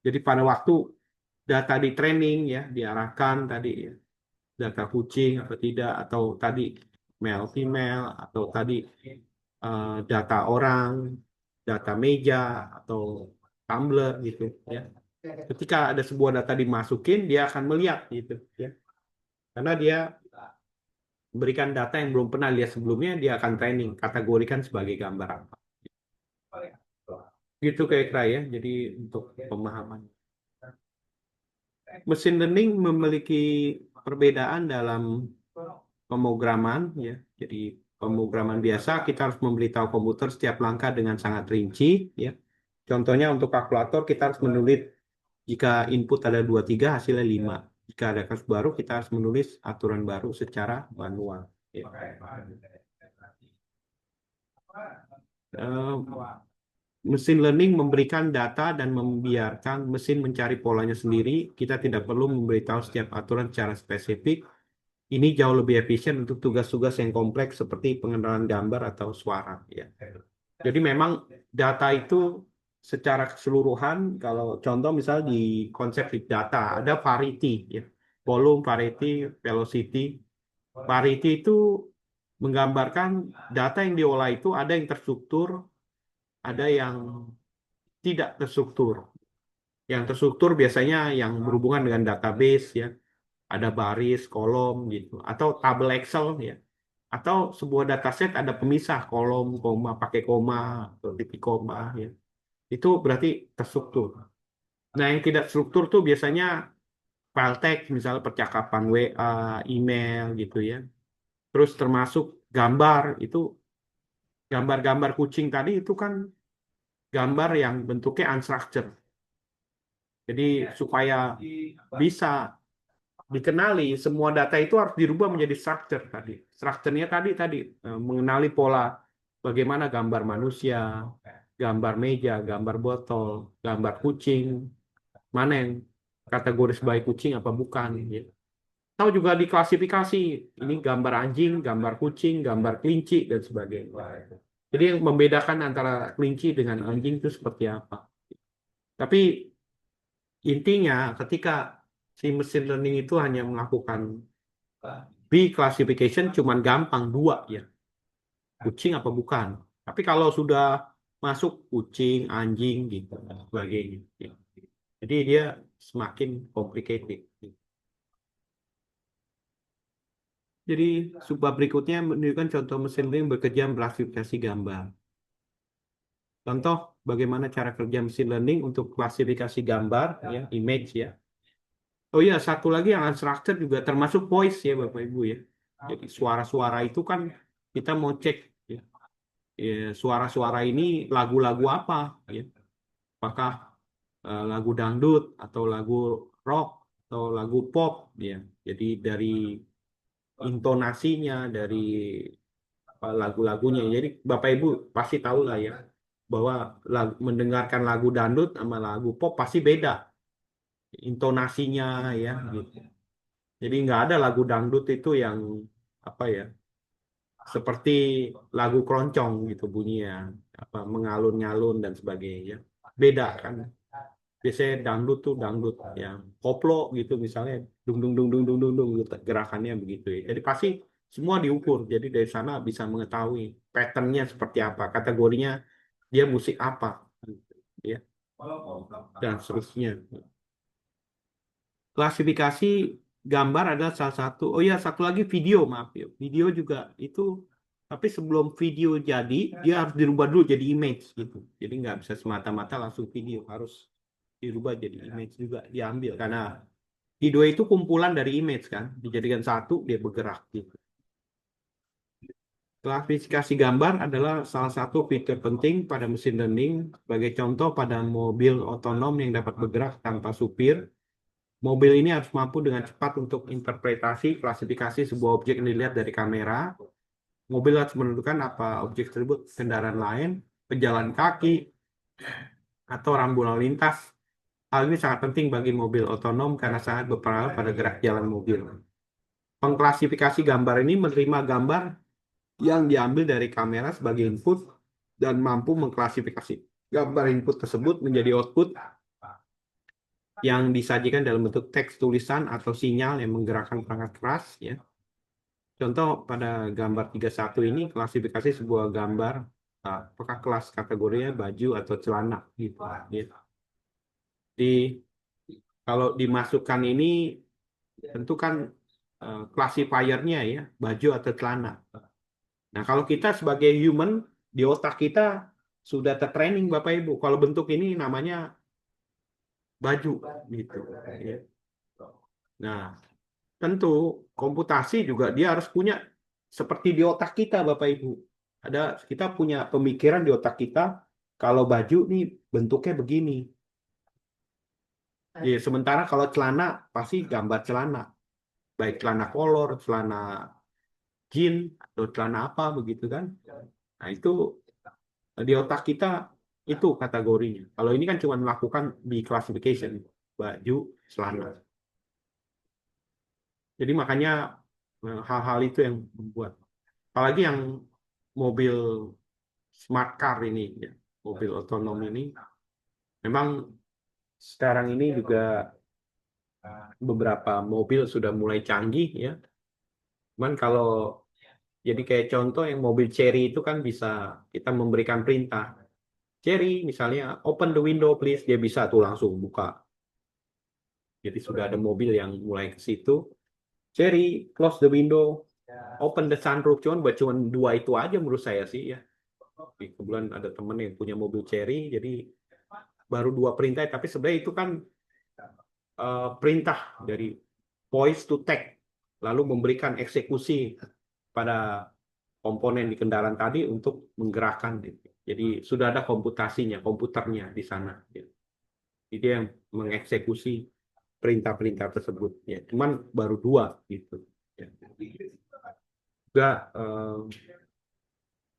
Jadi pada waktu data di training ya diarahkan tadi ya, data kucing atau tidak atau tadi male female atau tadi data orang, data meja atau tumbler gitu ya. Ketika ada sebuah data dimasukin, dia akan melihat gitu ya. Karena dia berikan data yang belum pernah lihat sebelumnya, dia akan training, kategorikan sebagai gambar apa. Gitu kira-kira ya. Jadi untuk pemahaman. Mesin learning memiliki perbedaan dalam pemrograman ya. Jadi pemrograman biasa kita harus memberitahu komputer setiap langkah dengan sangat rinci ya. Contohnya untuk kalkulator kita harus menulis jika input ada 23 hasilnya 5. Jika ada kasus baru kita harus menulis aturan baru secara manual. Ya. Mesin learning memberikan data dan membiarkan mesin mencari polanya sendiri. Kita tidak perlu memberitahu setiap aturan secara spesifik. Ini jauh lebih efisien untuk tugas-tugas yang kompleks seperti pengenalan gambar atau suara. Ya. Jadi memang data itu secara keseluruhan, kalau contoh misalnya di konsep big data, ada variety, ya. Volume, variety, velocity. Variety itu menggambarkan data yang diolah itu ada yang terstruktur, ada yang tidak terstruktur. Yang terstruktur biasanya yang berhubungan dengan database, ya. Ada baris, kolom, gitu. Atau tabel Excel, ya. Atau sebuah dataset ada pemisah kolom, koma, pakai koma, atau titik koma, ya. Itu berarti terstruktur. Nah, yang tidak struktur tuh biasanya file text, misalnya percakapan WA, email gitu ya. Terus termasuk gambar, itu gambar-gambar kucing tadi itu kan gambar yang bentuknya unstructured. Jadi supaya bisa dikenali, semua data itu harus dirubah menjadi structure tadi. Strukturnya tadi mengenali pola bagaimana gambar manusia, gambar meja, gambar botol, gambar kucing, mana yang kategori sebagai kucing apa bukan. Ya. Tahu juga diklasifikasi, ini gambar anjing, gambar kucing, gambar kelinci, dan sebagainya. Jadi yang membedakan antara kelinci dengan anjing itu seperti apa. Tapi intinya ketika si mesin learning itu hanya melakukan B-classification cuman gampang dua ya, kucing apa bukan. Tapi kalau sudah masuk kucing, anjing gitu dan sebagainya. Ya. Jadi dia semakin complicated. Jadi subbab berikutnya menunjukkan contoh mesin learning bekerja mengklasifikasi gambar. Contoh bagaimana cara kerja mesin learning untuk klasifikasi gambar, ya, image ya. Oh iya, satu lagi yang unstructured juga termasuk voice ya Bapak Ibu ya. Jadi suara-suara itu kan kita mau cek ya. Ya, suara-suara ini lagu-lagu apa ya. Apakah lagu dangdut atau lagu rock atau lagu pop ya. Jadi dari intonasinya, dari lagu-lagunya. Jadi Bapak Ibu pasti tahu lah ya bahwa mendengarkan lagu dangdut sama lagu pop pasti beda intonasinya ya gitu. Jadi nggak ada lagu dangdut itu yang apa ya seperti lagu keroncong gitu bunyinya apa mengalun-ngalun dan sebagainya. Beda kan. Biasanya dangdut tuh dangdut yang koplo gitu misalnya dung dung dung dung dung dung dung gitu, gerakannya begitu ya. Jadi pasti semua diukur. Jadi dari sana bisa mengetahui patternnya seperti apa, kategorinya dia musik apa, gitu, ya dan seterusnya. Klasifikasi gambar adalah salah satu. Oh ya, satu lagi video, maaf ya. Video juga itu, tapi sebelum video jadi, dia harus dirubah dulu jadi image gitu. Jadi nggak bisa semata-mata langsung video, harus dirubah jadi image juga diambil karena video itu kumpulan dari image kan, dijadikan satu dia bergerak gitu. Klasifikasi gambar adalah salah satu fitur penting pada mesin learning. Sebagai contoh pada mobil otonom yang dapat bergerak tanpa supir, mobil ini harus mampu dengan cepat untuk interpretasi klasifikasi sebuah objek yang dilihat dari kamera. Mobil harus menentukan apa objek tersebut kendaraan lain, pejalan kaki, atau rambu lalu lintas. Hal ini sangat penting bagi mobil otonom karena sangat berpengaruh pada gerak jalan mobil. Pengklasifikasi gambar ini menerima gambar yang diambil dari kamera sebagai input dan mampu mengklasifikasi gambar input tersebut menjadi output yang disajikan dalam bentuk teks tulisan atau sinyal yang menggerakkan perangkat keras ya. Contoh pada gambar 31 ini klasifikasi sebuah gambar apakah kelas kategorinya baju atau celana gitu ya. Di kalau dimasukkan ini tentu kan classifiernya ya baju atau celana. Nah, kalau kita sebagai human di otak kita sudah tertraining Bapak Ibu. Kalau bentuk ini namanya baju gitu ya. Nah, tentu komputasi juga dia harus punya seperti di otak kita Bapak Ibu. Ada kita punya pemikiran di otak kita kalau baju nih bentuknya begini. Ya, sementara kalau celana pasti gambar celana, baik celana kolor, celana jean atau celana apa begitu kan. Nah, itu di otak kita itu kategorinya. Kalau ini kan cuma melakukan di classification baju, celana. Jadi makanya hal-hal itu yang membuat. Apalagi yang mobil smart car ini, ya, mobil otonom ini, memang sekarang ini juga beberapa mobil sudah mulai canggih ya. Cuman kalau jadi kayak contoh yang mobil Chery itu kan bisa kita memberikan perintah. Chery misalnya open the window please, dia bisa tuh langsung buka. Jadi sudah ada mobil yang mulai ke situ. Chery close the window, open the sunroof. Cuman dua itu aja menurut saya sih ya. Kebetulan ada temen yang punya mobil Chery, jadi baru dua perintah. Tapi sebenarnya itu kan perintah dari voice to text, lalu memberikan eksekusi pada komponen di kendaraan tadi untuk menggerakkan. Jadi sudah ada komputasinya, komputernya di sana. Jadi dia yang mengeksekusi perintah-perintah tersebut. Ya, cuman baru dua gitu. Ya. Juga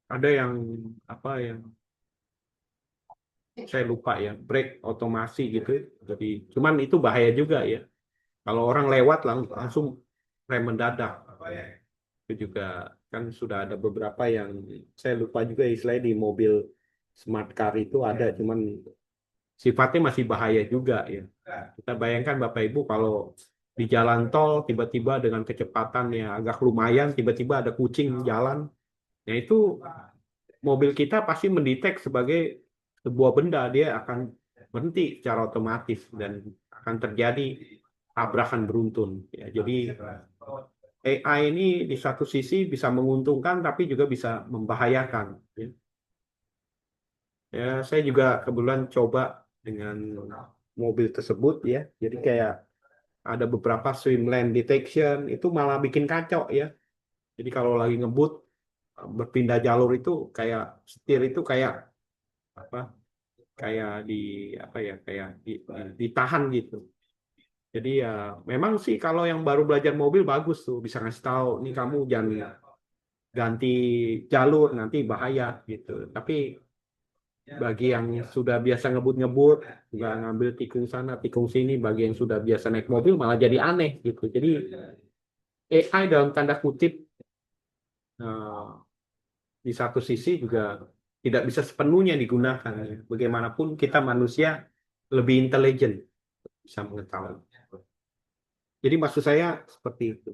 ada yang apa yang saya lupa ya, brake otomasi gitu. Jadi cuman itu bahaya juga ya. Kalau orang lewat langsung rem mendadak. Itu juga kan sudah ada beberapa yang saya lupa juga istilahnya di mobil smart car itu ada, cuman sifatnya masih bahaya juga ya. Kita bayangkan Bapak Ibu kalau di jalan tol tiba-tiba dengan kecepatan yang agak lumayan tiba-tiba ada kucing jalan. Nah itu mobil kita pasti mendetek sebagai sebuah benda, dia akan berhenti secara otomatis dan akan terjadi tabrakan beruntun. Ya, jadi AI ini di satu sisi bisa menguntungkan tapi juga bisa membahayakan. Ya. Ya, saya juga kebetulan coba dengan mobil tersebut ya. Jadi kayak ada beberapa swim lane detection itu malah bikin kacau ya. Jadi kalau lagi ngebut berpindah jalur itu kayak setir itu kayak apa? kayak apa ya, kayak ditahan gitu. Jadi ya memang sih kalau yang baru belajar mobil bagus tuh, bisa ngasih tahu nih kamu jangan ganti jalur nanti bahaya gitu. Tapi bagi yang sudah biasa ngebut-ngebut, nggak ngambil tikung sana, tikung sini, bagi yang sudah biasa naik mobil malah jadi aneh gitu. Jadi AI dalam tanda kutip eh, di satu sisi juga tidak bisa sepenuhnya digunakan. Bagaimanapun kita manusia lebih intelijen, bisa mengetahui. Jadi maksud saya seperti itu.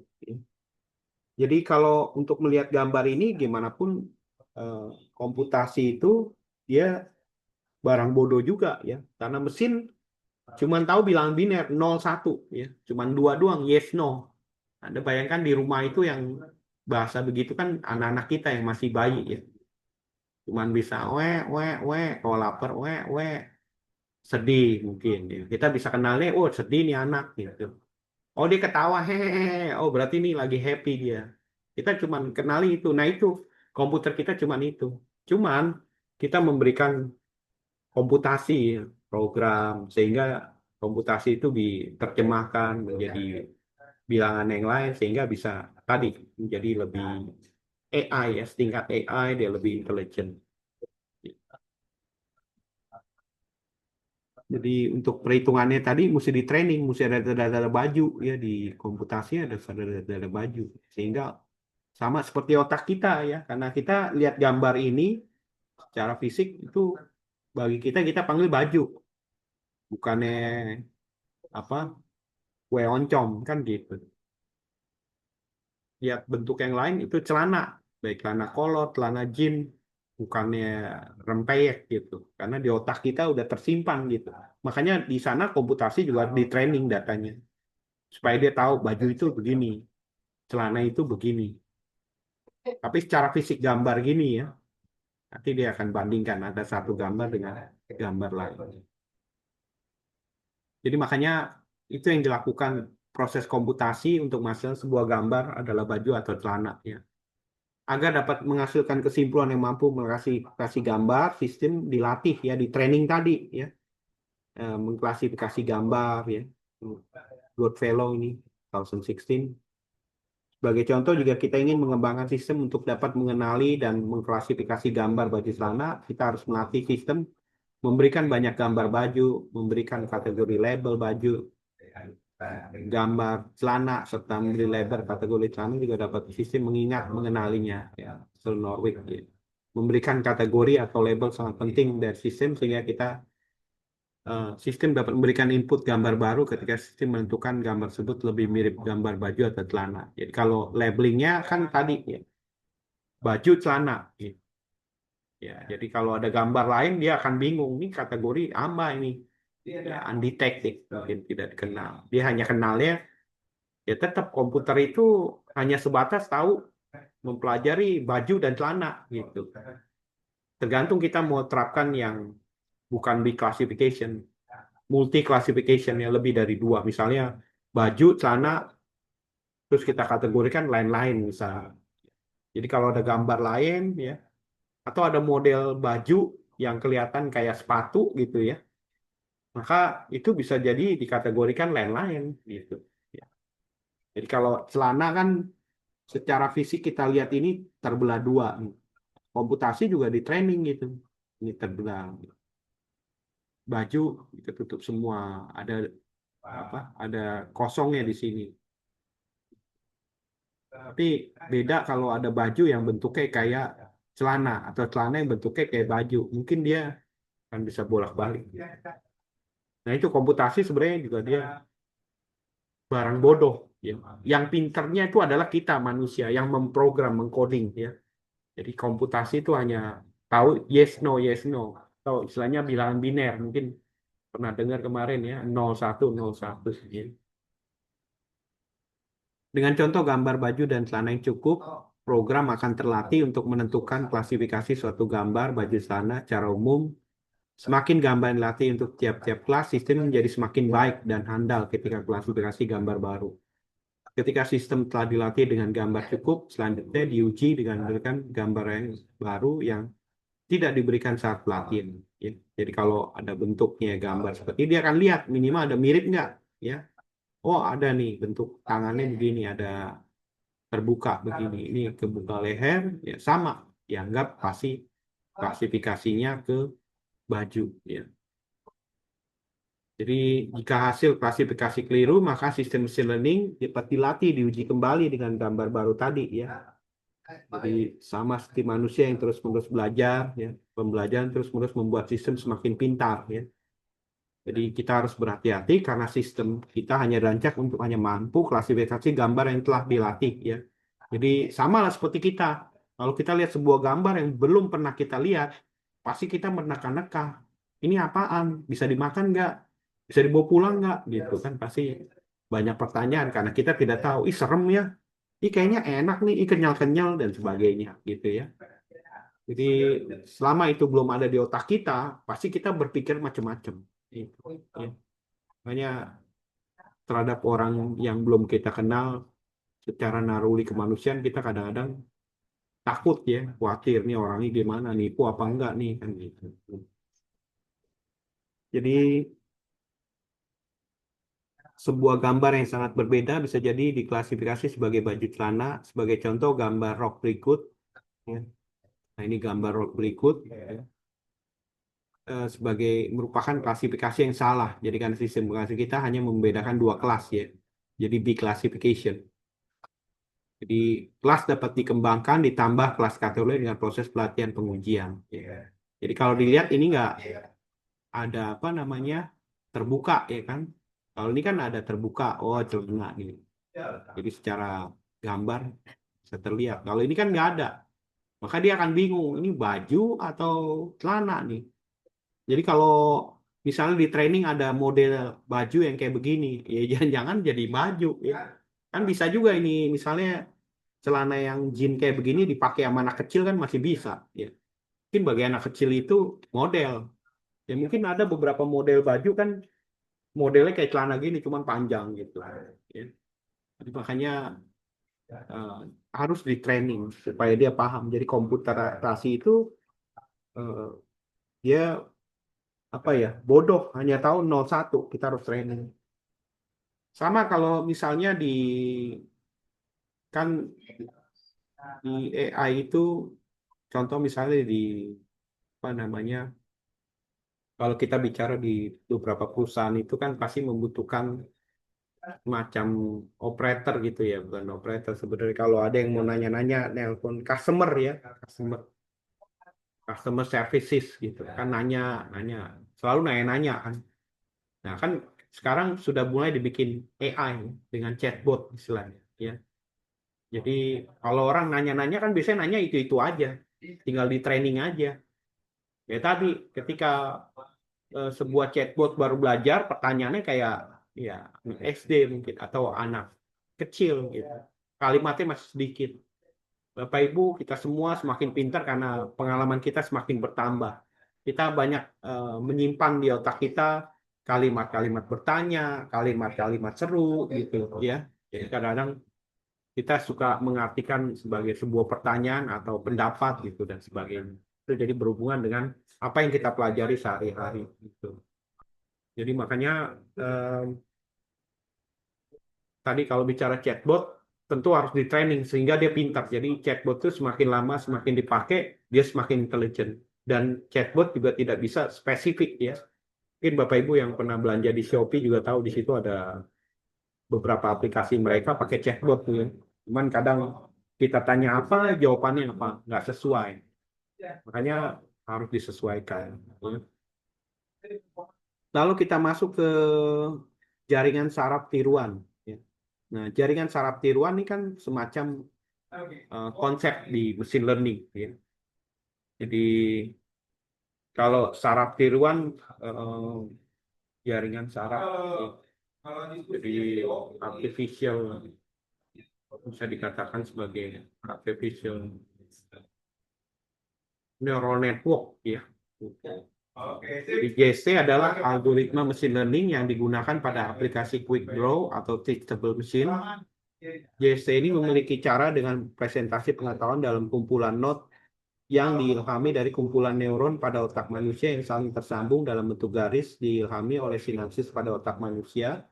Jadi kalau untuk melihat gambar ini, gimana pun eh, komputasi itu dia barang bodoh juga ya, karena mesin cuman tahu bilangan biner 0 1 ya, cuman dua doang, yes no. Anda bayangkan di rumah itu yang bahasa begitu kan anak-anak kita yang masih bayi ya, cuman bisa we, kalau lapar we, sedih mungkin ya. Kita bisa kenalnya, oh sedih nih anak gitu. Oh dia ketawa, hehehe. Oh berarti ini lagi happy dia. Kita cuman kenali itu. Nah itu komputer kita cuman itu. Cuman kita memberikan komputasi program sehingga komputasi itu diterjemahkan menjadi bilangan yang lain sehingga bisa tadi menjadi lebih AI ya, setingkat AI dia lebih intelijen. Jadi untuk perhitungannya tadi mesti di training, mesti ada data-data baju ya, di komputasi ada data-data baju sehingga sama seperti otak kita ya, karena kita lihat gambar ini secara fisik itu bagi kita panggil baju, bukannya apa kue oncom kan gitu. Lihat bentuk yang lain itu celana, baik celana kolot, celana jean, bukannya rempeyek gitu. Karena di otak kita udah tersimpan gitu. Makanya di sana komputasi juga di training datanya supaya dia tahu baju itu begini, celana itu begini. Tapi secara fisik gambar gini ya, nanti dia akan bandingkan ada satu gambar dengan gambar lain. Jadi makanya itu yang dilakukan proses komputasi untuk menghasilkan sebuah gambar adalah baju atau celana ya. Agar dapat menghasilkan kesimpulan yang mampu mengklasifikasi gambar, sistem dilatih ya di training tadi ya. Mengklasifikasi gambar ya. Goodfellow ini 2016. Sebagai contoh, jika kita ingin mengembangkan sistem untuk dapat mengenali dan mengklasifikasi gambar baju celana, kita harus melatih sistem memberikan banyak gambar baju, memberikan kategori label baju, gambar celana, serta memberi label kategori celana juga dapat sistem mengingat mengenalinya. Ya, Phil Norwich, ya. Memberikan kategori atau label sangat penting dari sistem sehingga sistem dapat memberikan input gambar baru ketika sistem menentukan gambar tersebut lebih mirip gambar baju atau celana. Jadi kalau labelingnya kan tadi ya, baju celana. Gitu. Ya, jadi kalau ada gambar lain dia akan bingung nih kategori apa ini. Ya, undetected mungkin tidak dikenal. Dia hanya kenalnya ya tetap komputer itu hanya sebatas tahu mempelajari baju dan celana gitu. Tergantung kita mau terapkan yang bukan big classification, multi classification yang lebih dari dua. Misalnya baju, celana, terus kita kategorikan lain-lain misalnya. Jadi kalau ada gambar lain ya, atau ada model baju yang kelihatan kayak sepatu gitu ya, maka itu bisa jadi dikategorikan lain-lain gitu. Ya. Jadi kalau celana kan secara fisik kita lihat ini terbelah dua. Komputasi juga di training gitu. Ini terbelah. Baju kita tutup semua. Ada apa? Ada kosongnya di sini. Tapi beda kalau ada baju yang bentuknya kayak celana atau celana yang bentuknya kayak baju. Mungkin dia akan bisa bolak-balik. Nah itu komputasi sebenarnya juga dia barang bodoh. Ya. Yang pinternya itu adalah kita manusia yang memprogram, mengcoding ya. Jadi komputasi itu hanya tahu yes no. Atau istilahnya bilangan biner. Mungkin pernah dengar kemarin ya, 0101. Ya. Dengan contoh gambar baju dan celana yang cukup, program akan terlatih untuk menentukan klasifikasi suatu gambar baju celana secara umum. Semakin gambar yang dilatih untuk tiap-tiap kelas, sistem menjadi semakin baik dan handal ketika klasifikasi gambar baru. Ketika sistem telah dilatih dengan gambar cukup, selanjutnya diuji dengan memberikan gambar yang baru yang tidak diberikan saat pelatihan. Ya. Jadi kalau ada bentuknya gambar seperti ini, dia akan lihat minimal ada mirip nggak, ya. Oh ada nih bentuk tangannya begini, ada terbuka begini, ini kebuka leher, ya sama, dianggap pasti klasifikasinya ke baju, ya. Jadi jika hasil klasifikasi keliru, maka sistem machine learning dapat dilatih, diuji kembali dengan gambar baru tadi, ya. Jadi sama seperti manusia yang terus-menerus belajar, ya. Pembelajaran terus-menerus membuat sistem semakin pintar, ya. Jadi kita harus berhati-hati karena sistem kita hanya dirancang untuk hanya mampu klasifikasi gambar yang telah dilatih, ya. Jadi sama lah seperti kita. Kalau kita lihat sebuah gambar yang belum pernah kita lihat, pasti kita meneka-neka. Ini apaan? Bisa dimakan nggak? Bisa dibawa pulang nggak? Gitu kan pasti banyak pertanyaan karena kita tidak tahu. Ih serem ya. Ih kayaknya enak nih. Ih kenyal-kenyal dan sebagainya gitu ya. Jadi selama itu belum ada di otak kita, pasti kita berpikir macam-macam. Gitu, ya. Makanya terhadap orang yang belum kita kenal secara naruli kemanusiaan kita kadang-kadang takut ya, khawatir nih orangnya gimana, nipu apa enggak nih kan gitu. Jadi sebuah gambar yang sangat berbeda bisa jadi diklasifikasi sebagai baju celana. Sebagai contoh gambar rok berikut. Ya. Nah ini gambar rok berikut. Ya. Sebagai merupakan klasifikasi yang salah. Jadi kan sistem klasifikasi kita hanya membedakan dua kelas ya. Jadi B-classification. Jadi kelas dapat dikembangkan ditambah kelas kategori dengan proses pelatihan pengujian. Ya. Jadi kalau dilihat ini nggak ada apa namanya terbuka ya kan. Kalau ini kan ada terbuka, oh celana ini. Jadi secara gambar bisa terlihat. Kalau ini kan nggak ada, maka dia akan bingung ini baju atau celana nih. Jadi kalau misalnya di training ada model baju yang kayak begini, ya jangan-jangan jadi baju ya. Kan bisa juga ini misalnya celana yang jean kayak begini dipakai sama anak kecil kan masih bisa ya. Mungkin bagi anak kecil itu model. Ya mungkin ada beberapa model baju kan modelnya kayak celana gini cuman panjang gitu. Ya. Jadi makanya eh, harus di training supaya dia paham. Jadi komputerasi itu dia apa ya bodoh hanya tahu 01 kita harus training. Sama kalau misalnya di kan di AI itu contoh misalnya di apa namanya kalau kita bicara di beberapa perusahaan itu kan pasti membutuhkan macam operator gitu ya bukan operator sebenarnya kalau ada yang mau nanya-nanya nelpon customer ya customer services gitu kan nanya selalu nanya-nanya kan. Nah, kan sekarang sudah mulai dibikin AI dengan chatbot istilahnya, ya. Jadi kalau orang nanya-nanya kan biasanya nanya itu aja, tinggal di training aja. Ya tadi ketika sebuah chatbot baru belajar, pertanyaannya kayak ya SD mungkin atau anak kecil gitu. Kalimatnya masih sedikit. Bapak Ibu, kita semua semakin pintar karena pengalaman kita semakin bertambah. Kita banyak menyimpan di otak kita kalimat-kalimat bertanya, kalimat-kalimat seru gitu ya. Jadi kadang-kadang kita suka mengartikan sebagai sebuah pertanyaan atau pendapat gitu dan sebagainya. Itu jadi berhubungan dengan apa yang kita pelajari sehari-hari gitu. Jadi makanya tadi kalau bicara chatbot tentu harus di training sehingga dia pintar. Jadi chatbot itu semakin lama semakin dipakai dia semakin intelligent dan chatbot juga tidak bisa spesifik ya. Mungkin Bapak Ibu yang pernah belanja di Shopee juga tahu di situ ada beberapa aplikasi mereka pakai chatbot tuh ya. Cuman kadang kita tanya apa jawabannya apa nggak sesuai. Makanya harus disesuaikan. Ya. Lalu kita masuk ke jaringan saraf tiruan. Ya. Nah, jaringan saraf tiruan ini kan semacam konsep di machine learning. Ya. Jadi kalau saraf tiruan jaringan saraf, jadi artificial bisa dikatakan sebagai artificial neural network, ya. Jadi JC adalah algoritma machine learning yang digunakan pada aplikasi Quick Draw atau Teachable Machine. JC ini memiliki cara dengan presentasi pengetahuan dalam kumpulan node yang diilhami dari kumpulan neuron pada otak manusia yang saling tersambung dalam bentuk garis diilhami oleh sinapsis pada otak manusia.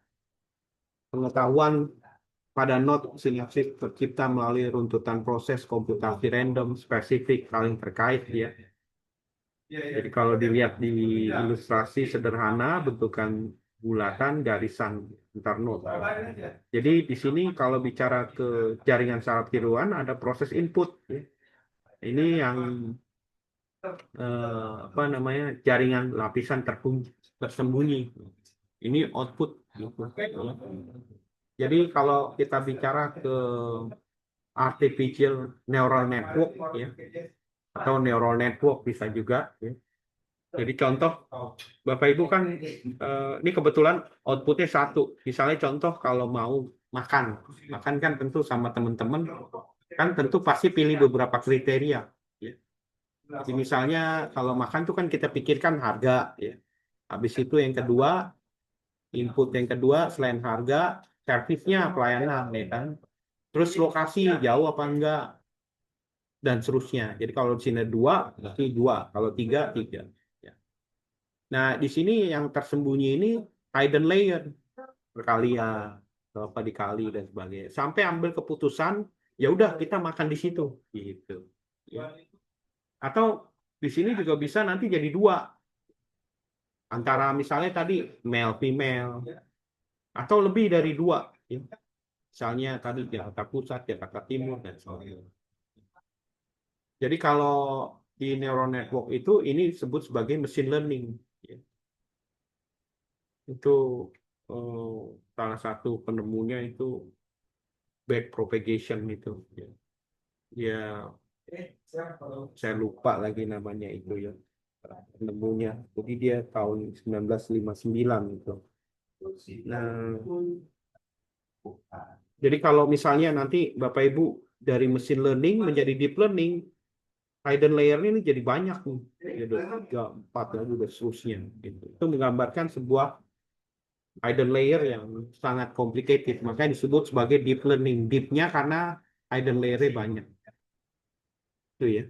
Pengetahuan pada node sinapsis tercipta melalui runtutan proses komputasi random spesifik saling terkait ya. Jadi kalau dilihat di ilustrasi sederhana bentukan bulatan garisan antar node. Jadi di sini kalau bicara ke jaringan saraf tiruan ada proses input ya. Ini yang apa namanya jaringan lapisan tersembunyi. Ini output gitu. Jadi kalau kita bicara ke artificial neural network ya atau neural network bisa juga ya. Jadi contoh Bapak Ibu kan ini kebetulan outputnya satu. Misalnya contoh kalau mau makan kan tentu sama teman-teman kan tentu pasti pilih beberapa kriteria ya. Jadi misalnya kalau makan tuh kan kita pikirkan harga ya. Habis itu yang kedua input yang kedua selain harga servisnya pelayanan ya kan. Terus lokasi jauh apa enggak dan seterusnya. Jadi kalau di sini dua berarti dua, kalau tiga tiga. Ya. Nah di sini yang tersembunyi ini hidden layer perkalian atau apa dikali dan sebagainya. Sampai ambil keputusan ya udah kita makan di situ gitu. Ya. Atau di sini juga bisa nanti jadi dua antara misalnya tadi male female atau lebih dari dua ya. Misalnya tadi Jakarta Pusat, Jakarta Timur dan sebagainya. Jadi kalau di neural network itu ini disebut sebagai machine learning ya. Itu salah satu penemunya itu backpropagation itu ya. Ya saya lupa lagi namanya itu ya penemunya. Jadi dia tahun 1959 itu. Nah, jadi kalau misalnya nanti Bapak Ibu dari machine learning menjadi deep learning, hidden layer ini jadi banyak nih. Jadi 3, 4 lagi dan seterusnya. Gitu. Itu menggambarkan sebuah hidden layer yang sangat complicated. Makanya disebut sebagai deep learning. Deep-nya karena hidden layer-nya banyak. Itu ya.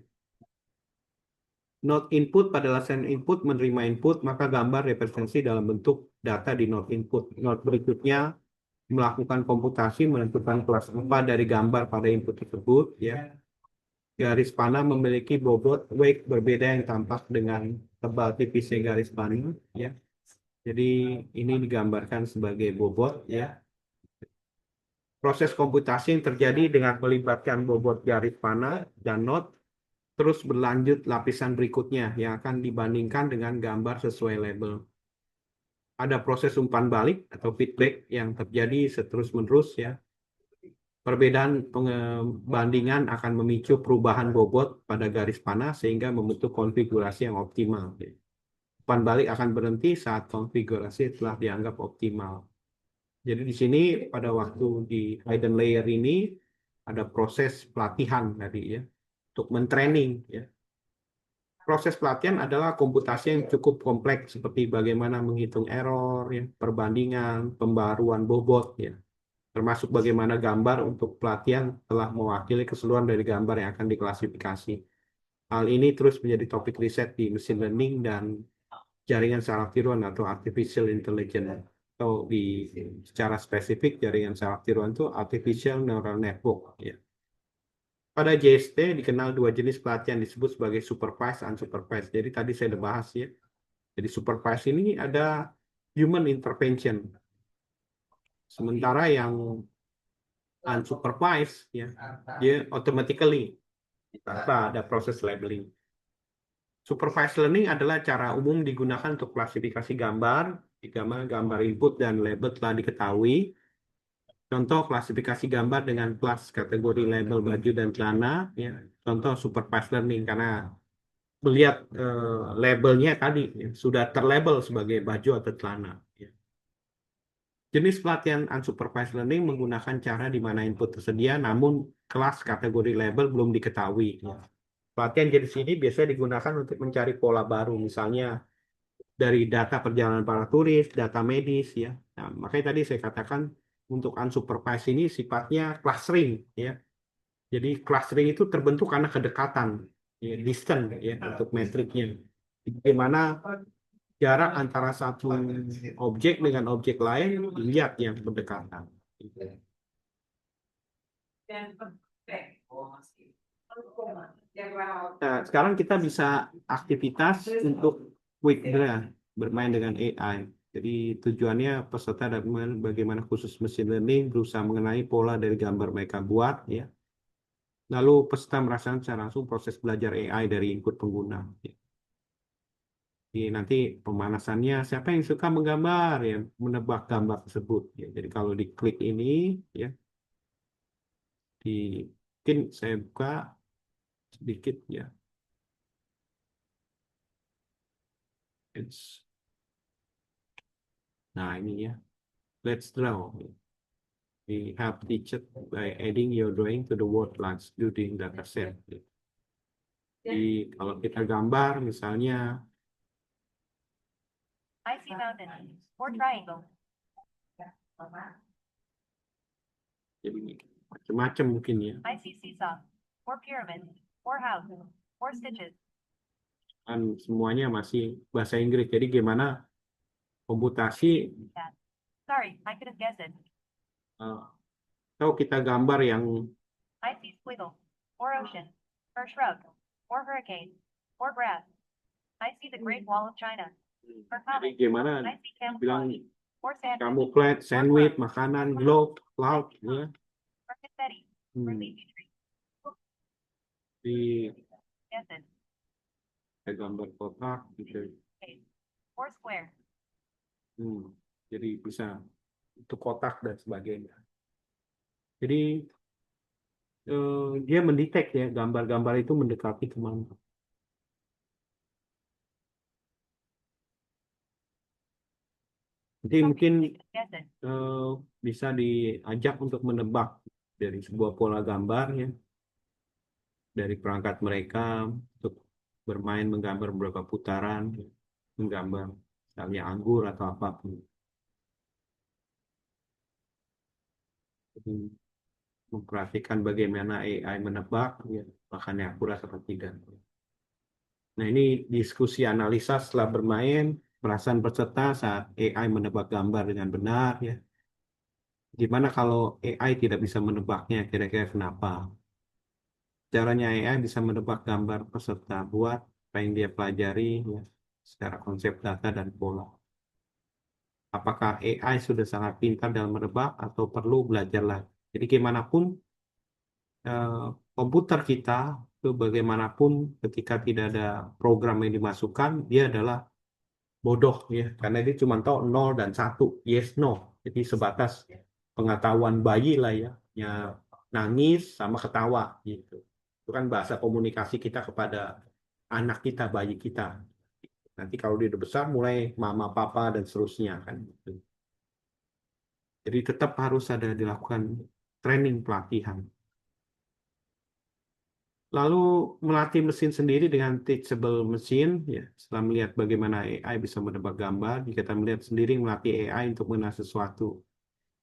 Node input pada lapisan input menerima input, maka gambar representasi dalam bentuk data di node input. Node berikutnya melakukan komputasi menentukan kelas apa dari gambar pada input tersebut. Ya. Garis panah memiliki bobot wake berbeda yang tampak dengan tebal tipisnya garis panah. Ya. Jadi ini digambarkan sebagai bobot. Ya. Proses komputasi yang terjadi dengan melibatkan bobot garis panah dan node terus berlanjut lapisan berikutnya yang akan dibandingkan dengan gambar sesuai label. Ada proses umpan balik atau feedback yang terjadi seterus-menerus ya. Perbedaan pembandingan akan memicu perubahan bobot pada garis panah sehingga membentuk konfigurasi yang optimal. Umpan balik akan berhenti saat konfigurasi telah dianggap optimal. Jadi di sini pada waktu di hidden layer ini ada proses pelatihan tadi ya untuk mentraining ya. Proses pelatihan adalah komputasi yang cukup kompleks seperti bagaimana menghitung error, ya, perbandingan, pembaruan bobot, ya, termasuk bagaimana gambar untuk pelatihan telah mewakili keseluruhan dari gambar yang akan diklasifikasi. Hal ini terus menjadi topik riset di machine learning dan jaringan saraf tiruan atau artificial intelligence. Atau secara spesifik jaringan saraf tiruan itu artificial neural network. Ya. Pada JST dikenal dua jenis pelatihan disebut sebagai supervised dan unsupervised. Jadi tadi saya sudah bahas ya. Jadi supervised ini ada human intervention. Sementara yang unsupervised ya, dia automatically tanpa ada proses labeling. Supervised learning adalah cara umum digunakan untuk klasifikasi gambar, jika gambar input dan label telah diketahui. Contoh klasifikasi gambar dengan kelas kategori label baju dan celana, ya. Contoh supervised learning karena melihat labelnya tadi ya, sudah terlabel sebagai baju atau celana. Ya. Jenis pelatihan unsupervised learning menggunakan cara di mana input tersedia, namun kelas kategori label belum diketahui. Ya. Pelatihan jenis ini biasanya digunakan untuk mencari pola baru, misalnya dari data perjalanan para turis, data medis, ya. Nah, makanya tadi saya katakan untuk unsupervised ini sifatnya clustering, ya. Jadi clustering itu terbentuk karena kedekatan. ya, distance ya untuk metriknya. Bagaimana jarak antara satu objek dengan objek lain dilihat yang berdekatan. Nah, sekarang kita bisa aktivitas untuk quick draw, bermain dengan AI. Jadi tujuannya peserta dapat bagaimana khusus mesin learning berusaha mengenai pola dari gambar mereka buat, ya. Lalu peserta merasakan secara langsung proses belajar AI dari input pengguna. Ya. Jadi nanti pemanasannya siapa yang suka menggambar ya menebak gambar tersebut. Ya. Jadi kalau diklik ini, ya, mungkin saya buka sedikit ya. It's, nah ini ya, let's draw. We have teached by adding your drawing to the word lines during data set. Jadi kalau kita gambar misalnya, I see mountain or triangle. jadi macam-macam mungkin ya. I see seesaw or pyramid or house or stitches. Kan semuanya masih bahasa Inggris. Jadi gimana komputasi Sorry, I could have guessed it. atau kita gambar yang I see squiggle or ocean or shrub or hurricane or grass. I see the Great Wall of China or jadi comet. gimana I see bilang camouflage or sandwich camouflage, sandwich, makanan, globe, cloud, ya. or confetti or Hmm. leafy tree. Di Guess it. gambar kotak gitu. Or square. Jadi bisa untuk kotak dan sebagainya. Jadi dia mendetek ya gambar-gambar itu mendekati kemana. Jadi mungkin Guess it. bisa diajak untuk menebak dari sebuah pola gambar ya, dari perangkat mereka untuk bermain menggambar beberapa putaran, menggambar misalnya anggur atau apapun. Jadi, memperhatikan bagaimana AI menebak, ya, bahkan akurat atau tidak. Nah, ini diskusi analisa setelah bermain, perasaan peserta saat AI menebak gambar dengan benar, ya. Gimana kalau AI tidak bisa menebaknya, kira-kira kenapa? Caranya AI bisa menebak gambar peserta buat apa yang dia pelajari, ya, secara konsep data dan pola. Apakah AI sudah sangat pintar dalam menebak atau perlu belajar lagi? Jadi gimana pun komputer kita itu bagaimanapun ketika tidak ada program yang dimasukkan dia adalah bodoh ya karena dia cuma tahu 0 dan 1 yes no jadi sebatas pengetahuan bayi lah ya nangis sama ketawa gitu itu kan bahasa komunikasi kita kepada anak kita bayi kita nanti kalau dia udah besar mulai mama papa dan seterusnya kan gitu. Jadi tetap harus ada dilakukan training pelatihan. Lalu melatih mesin sendiri dengan teachable machine, ya, setelah melihat bagaimana AI bisa menebak gambar, kita melihat sendiri melatih AI untuk mengenal sesuatu.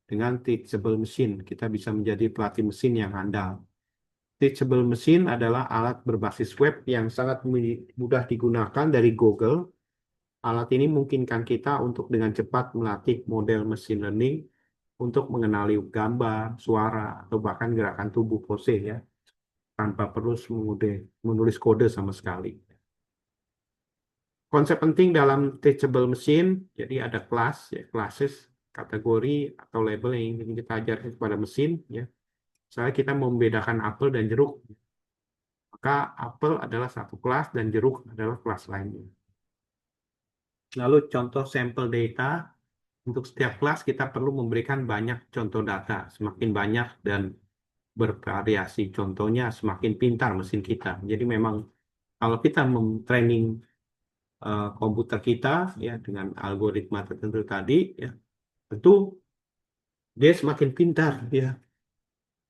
Dengan teachable machine, kita bisa menjadi pelatih mesin yang handal. Teachable machine adalah alat berbasis web yang sangat mudah digunakan dari Google. Alat ini memungkinkan kita untuk dengan cepat melatih model machine learning untuk mengenali gambar, suara, atau bahkan gerakan tubuh pose, ya, tanpa perlu menulis kode sama sekali. Konsep penting dalam teachable machine, jadi ada kelas, ya, classes, kategori atau label yang ingin kita ajarkan kepada mesin. Ya. Misalnya kita membedakan apel dan jeruk, maka apel adalah satu kelas dan jeruk adalah kelas lainnya. Lalu contoh sampel data, untuk setiap kelas kita perlu memberikan banyak contoh data, semakin banyak dan bervariasi contohnya semakin pintar mesin kita. Jadi memang kalau kita training komputer kita ya dengan algoritma tertentu tadi ya tentu dia semakin pintar ya.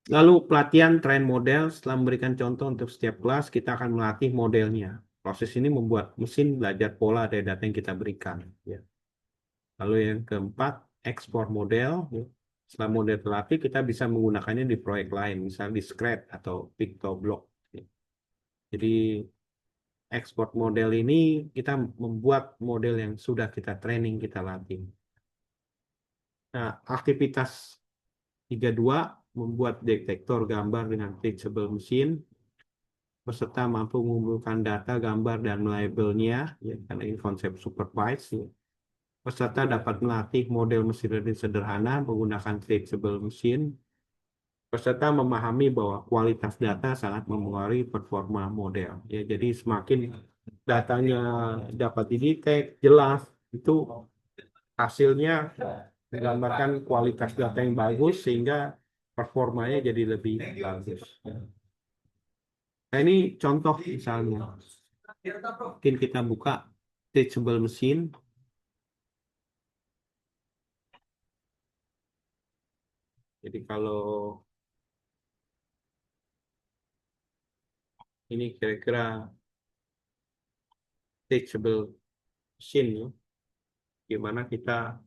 Lalu pelatihan train model setelah memberikan contoh untuk setiap kelas kita akan melatih modelnya. Proses ini membuat mesin belajar pola dari data yang kita berikan ya. Lalu yang keempat ekspor model ya. Setelah model terlatih kita bisa menggunakannya di proyek lain misalnya di Scratch atau PictoBlock ya. Jadi export model ini kita membuat model yang sudah kita training, kita latih. Nah, aktivitas 32 membuat detektor gambar dengan teachable mesin. Peserta mampu mengumpulkan data, gambar, dan melabelnya, ya, karena ini konsep supervised. Ya. Peserta dapat melatih model mesin learning sederhana menggunakan teachable mesin. Peserta memahami bahwa kualitas data sangat mempengaruhi performa model. Ya, jadi semakin datanya dapat didetek jelas, itu hasilnya menggambarkan kualitas data yang bagus sehingga performanya jadi lebih bagus. Nah, ini contoh misalnya. Mungkin kita buka teachable mesin. Jadi kalau ini kira-kira teachable mesin, ya, gimana kita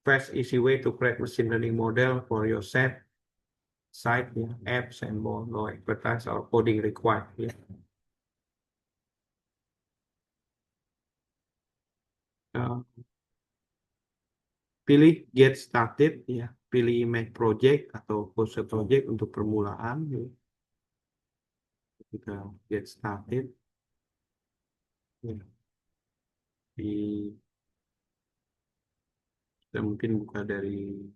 fast easy way to create machine learning model for your site, ya, apps and more, no expertise or coding required. Ya. Nah, pilih get started, ya, pilih image project atau pose project untuk permulaan. Ya. Kita get started, ya. Kita mungkin buka dari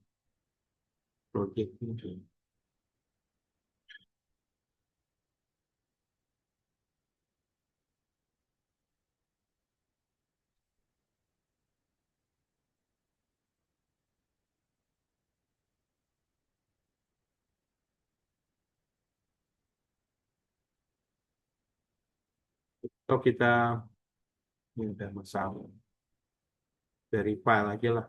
project ini. Atau kita ini udah masalah dari file aja lah.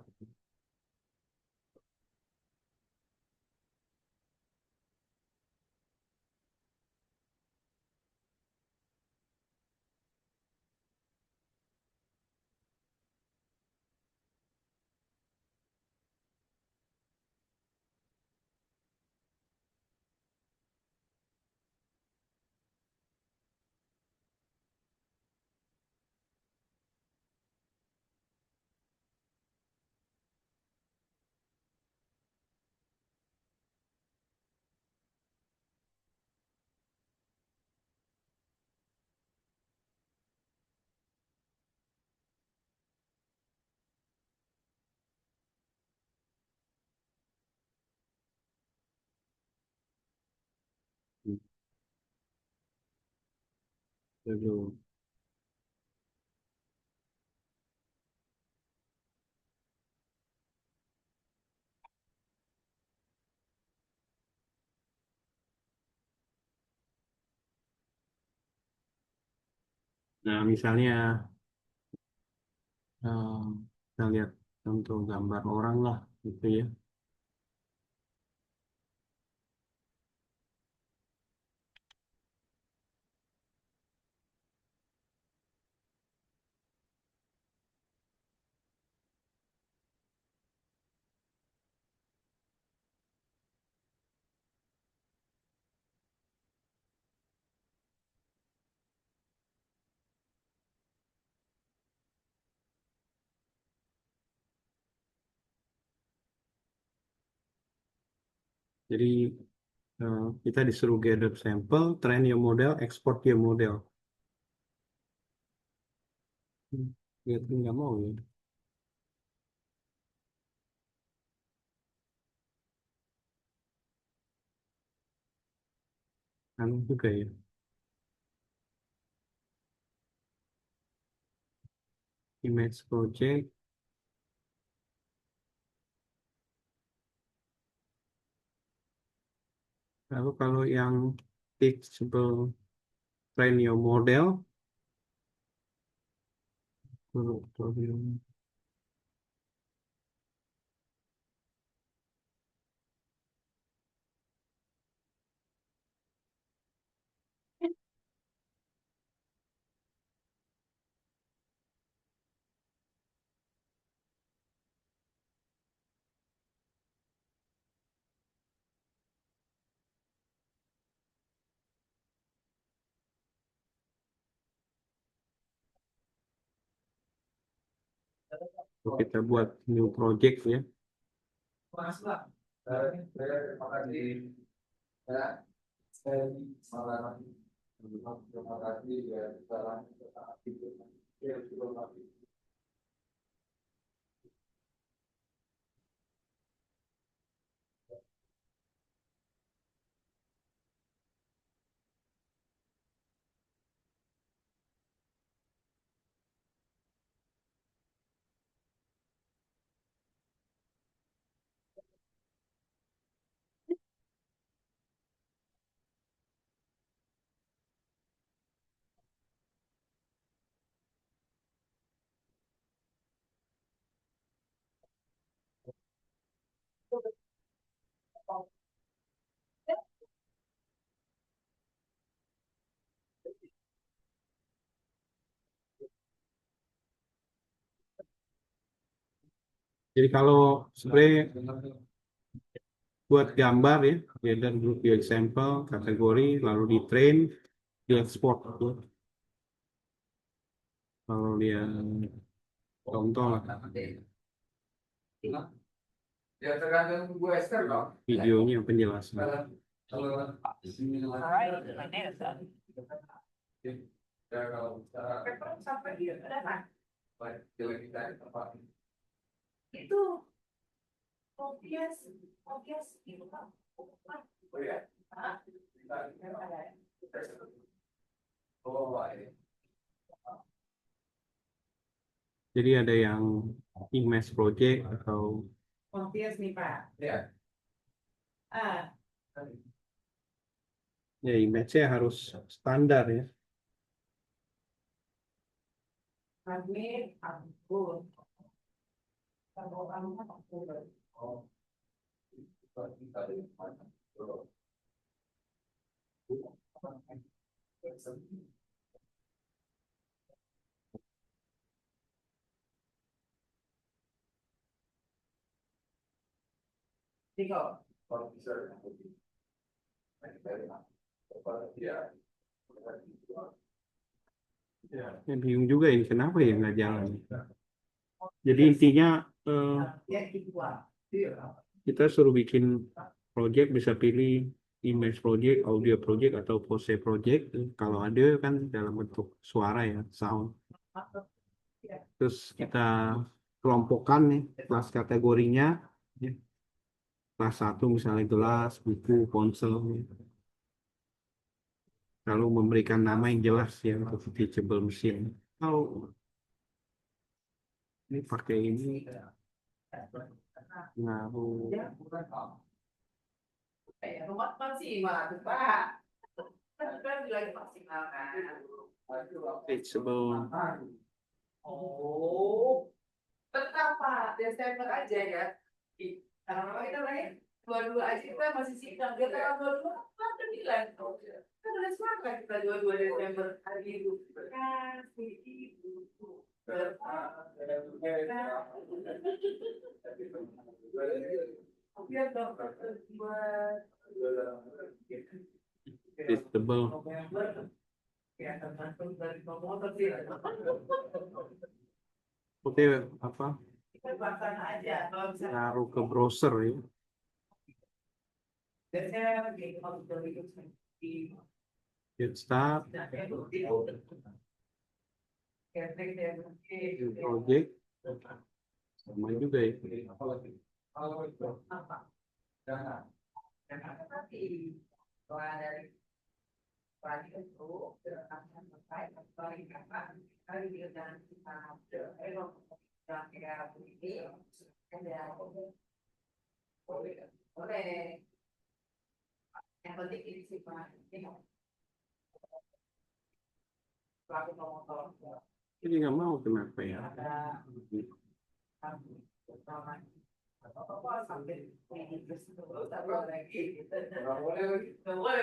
Lalu, nah misalnya kita lihat contoh gambar orang lah, gitu ya. Jadi kita disuruh gather sampel, train your model, export your model. Lihat nggak mau ya. Aneh juga ya. Image project. Lalu kalau yang teachable train your model, Kalau kita buat new project ya. Jadi kalau sebenarnya buat gambar ya, dia dan grup view example, kategori, lalu di train, di export. Kalau dia contoh lah, Ya tergantung gue Esther dong. videonya penjelasan. Alright, my data set. Ya kalau misalnya Sampai di mana? jelek kita tempat Itu obvious gitu kan. oh ya. Oh ini. Jadi ada yang image project atau Obvious nih Pak. Ya. ya image-nya harus standar ya. Admin, ampun. Kalau kamu ampun. Oh. Kita di mana? Tiga. Kalau bisa ya. Ya, bingung juga ini kenapa ya nggak jalan. Jadi intinya Ya dua. kita suruh bikin project, bisa pilih image project, audio project, atau pose project. Kalau ada kan dalam bentuk suara ya, sound. Terus kita kelompokkan nih kelas kategorinya. Ya. Kelas 1 misalnya gelas, buku, ponsel. Lalu memberikan nama yang jelas ya untuk teachable mesin. Kalau ini pakai ini ngaruh Rumah maksimal tuh Pak. Kan lagi maksimal kan. teachable. Oh. Tetap Pak, Desember aja ya. Karena kita lagi dua-dua aja kita masih sidang. Dia tanggal dua-dua kan bilang. Kan udah sepakat kita dua-dua Desember hari itu. Kasih ibu. Biar dong buat Teachable. ya tergantung dari promotor sih. Oke, apa Kita bahkan aja kalau bisa. ngaruh ke browser ya. Biasanya lagi kalau itu di Get start, new project, sama juga ya. Boleh. Yang penting ini sih Pak. Pelaku promotor. Jadi nggak mau kenapa ya?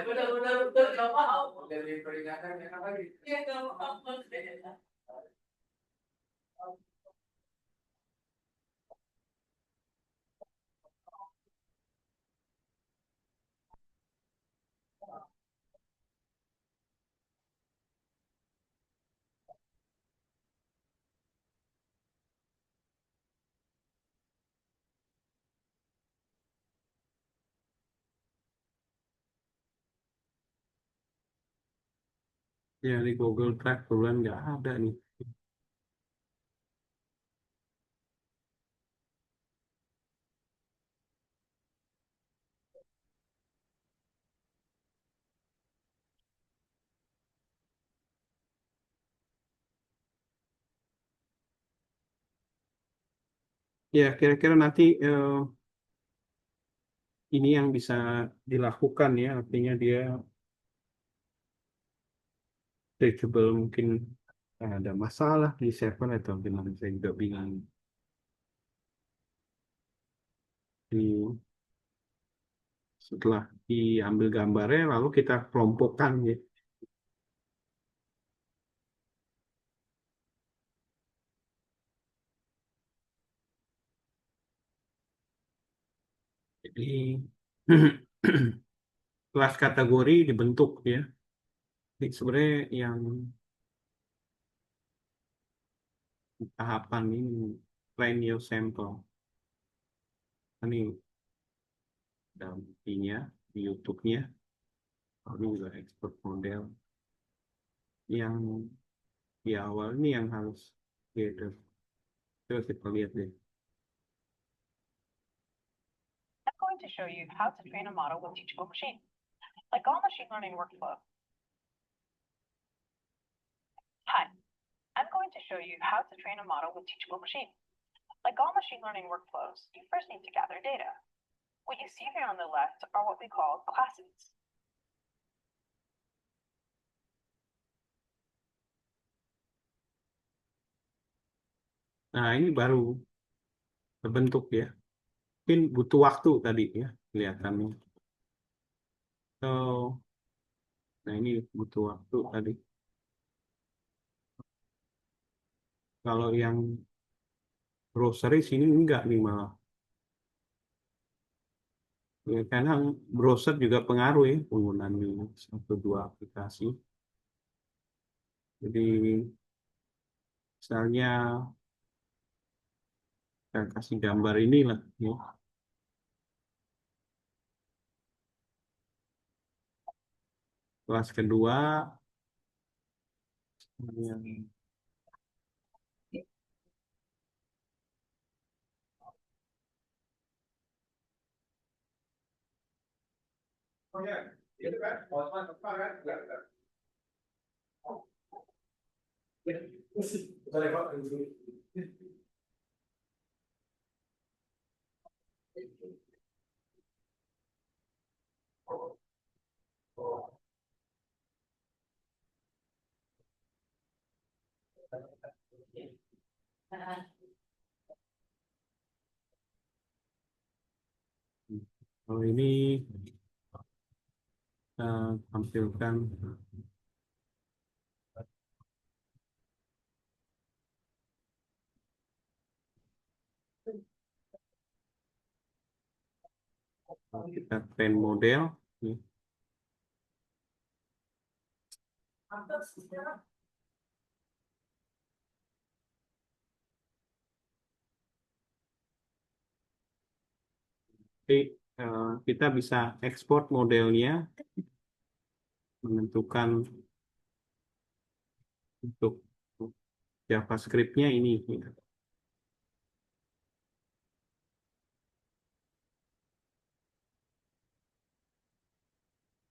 Benar-benar nggak mau. Dari peringatan yang apa lagi? Iya nggak mau. Ya di Google Drive kebetulan nggak ada nih. Ya kira-kira nanti ini yang bisa dilakukan ya, artinya dia reachable mungkin ada masalah di server atau gimana saya juga bingung. Di, setelah diambil gambarnya lalu kita kelompokkan ya. Jadi kelas kategori dibentuk ya. Jadi sebenarnya yang tahapan ini train your sample. Ini ada buktinya di YouTube-nya. Ini juga expert model. Yang di awal ini yang harus gitu. Coba kita lihat deh. I'm going to show you how to train a model with Teachable Machine. Like all machine learning workflow. Hi, I'm going to show you how to train a model with Teachable Machine. Like all machine learning workflows, you first need to gather data. What you see here on the left are what we call classes. Nah, ini baru terbentuk ya. Mungkin butuh waktu tadi ya, kelihatannya. So, nah ini butuh waktu tadi. Kalau yang grocery sini enggak nih malah. Ya, karena browser juga pengaruh ya penggunaan ini satu dua aplikasi. Jadi misalnya saya kasih gambar inilah ya. Kelas kedua yang Oh ya, itu kan, Osman apa kan? Enggak. Ya, bukan lewat dulu. kalau ini tampilkan kita train model ya. Jadi kita bisa ekspor modelnya, menentukan untuk JavaScript-nya ini. Ya.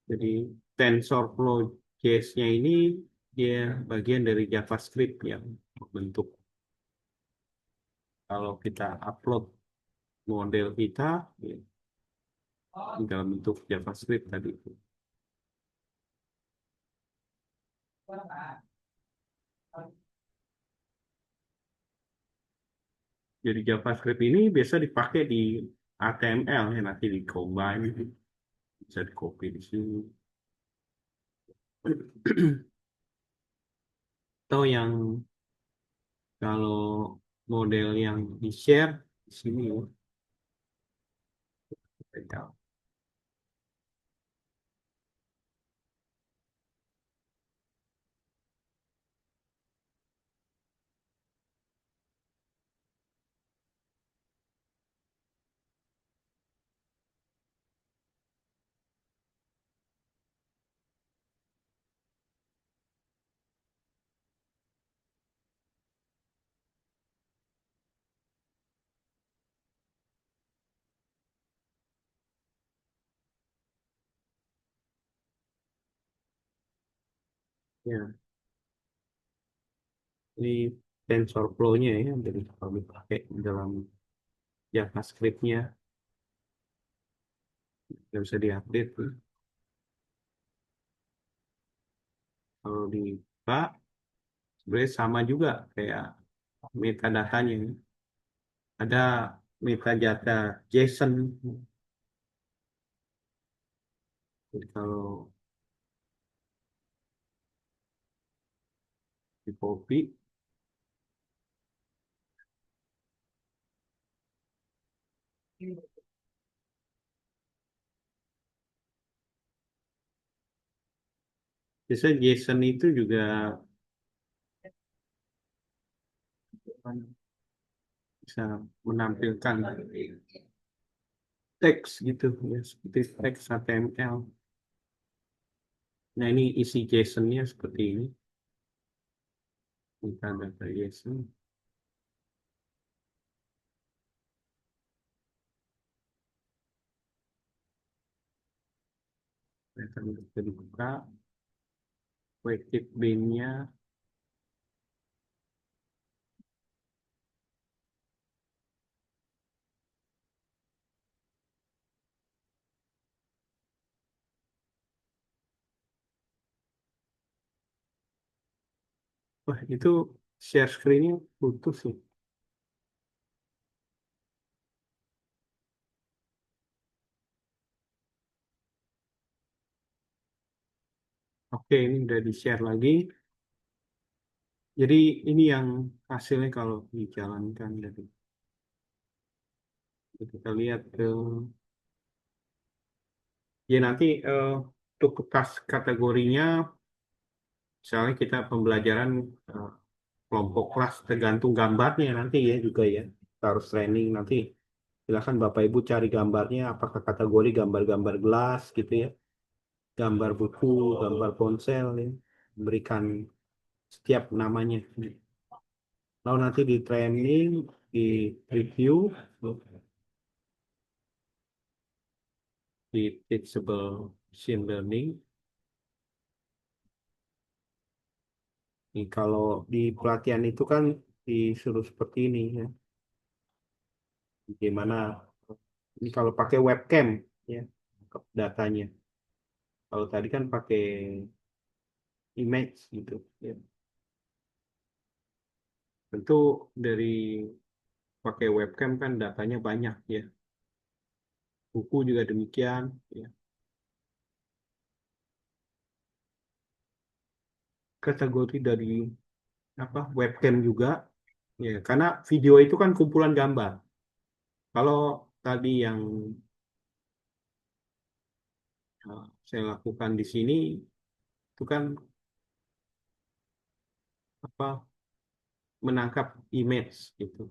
Jadi TensorFlow JS-nya ini dia bagian dari JavaScript yang bentuk. Kalau kita upload model kita ya, dalam bentuk JavaScript tadi. Jadi JavaScript ini biasa dipakai di HTML ya nanti di combine bisa di copy di sini. Atau yang kalau model yang di share di sini ya. Ya, ini TensorFlow-nya ya, jadi kalau dipakai dalam JavaScript-nya nggak bisa diupdate tuh. Kalau dibuka, sebenarnya sama juga kayak metadatanya. Ada metadata JSON. Jadi kalau di copy, biasanya JSON itu juga bisa menampilkan teks gitu ya, seperti teks HTML. Nah, ini isi JSON-nya seperti ini. Metadata JSON. Kelihatan bisa dibuka. Webkit bin-nya. Wah, itu share screen-nya putus sih. Oke, ini udah di-share lagi. Jadi ini yang hasilnya kalau dijalankan. Jadi kita lihat ke ya nanti untuk kategorinya, misalnya kita pembelajaran eh, kelompok kelas tergantung gambarnya nanti ya juga ya. Kita harus training nanti. Silakan Bapak Ibu cari gambarnya, apakah kategori gambar-gambar gelas gitu ya, gambar buku, gambar ponsel ya, berikan setiap namanya. Lalu nanti di training, di review, di teachable machine learning. Nih, kalau di pelatihan itu kan disuruh seperti ini ya. Gimana ini kalau pakai webcam ya datanya. Kalau tadi kan pakai image gitu ya. Tentu dari pakai webcam kan datanya banyak ya. Buku juga demikian ya. Kategori dari apa webcam juga ya karena video itu kan kumpulan gambar. Kalau tadi yang saya lakukan di sini itu kan apa menangkap image gitu.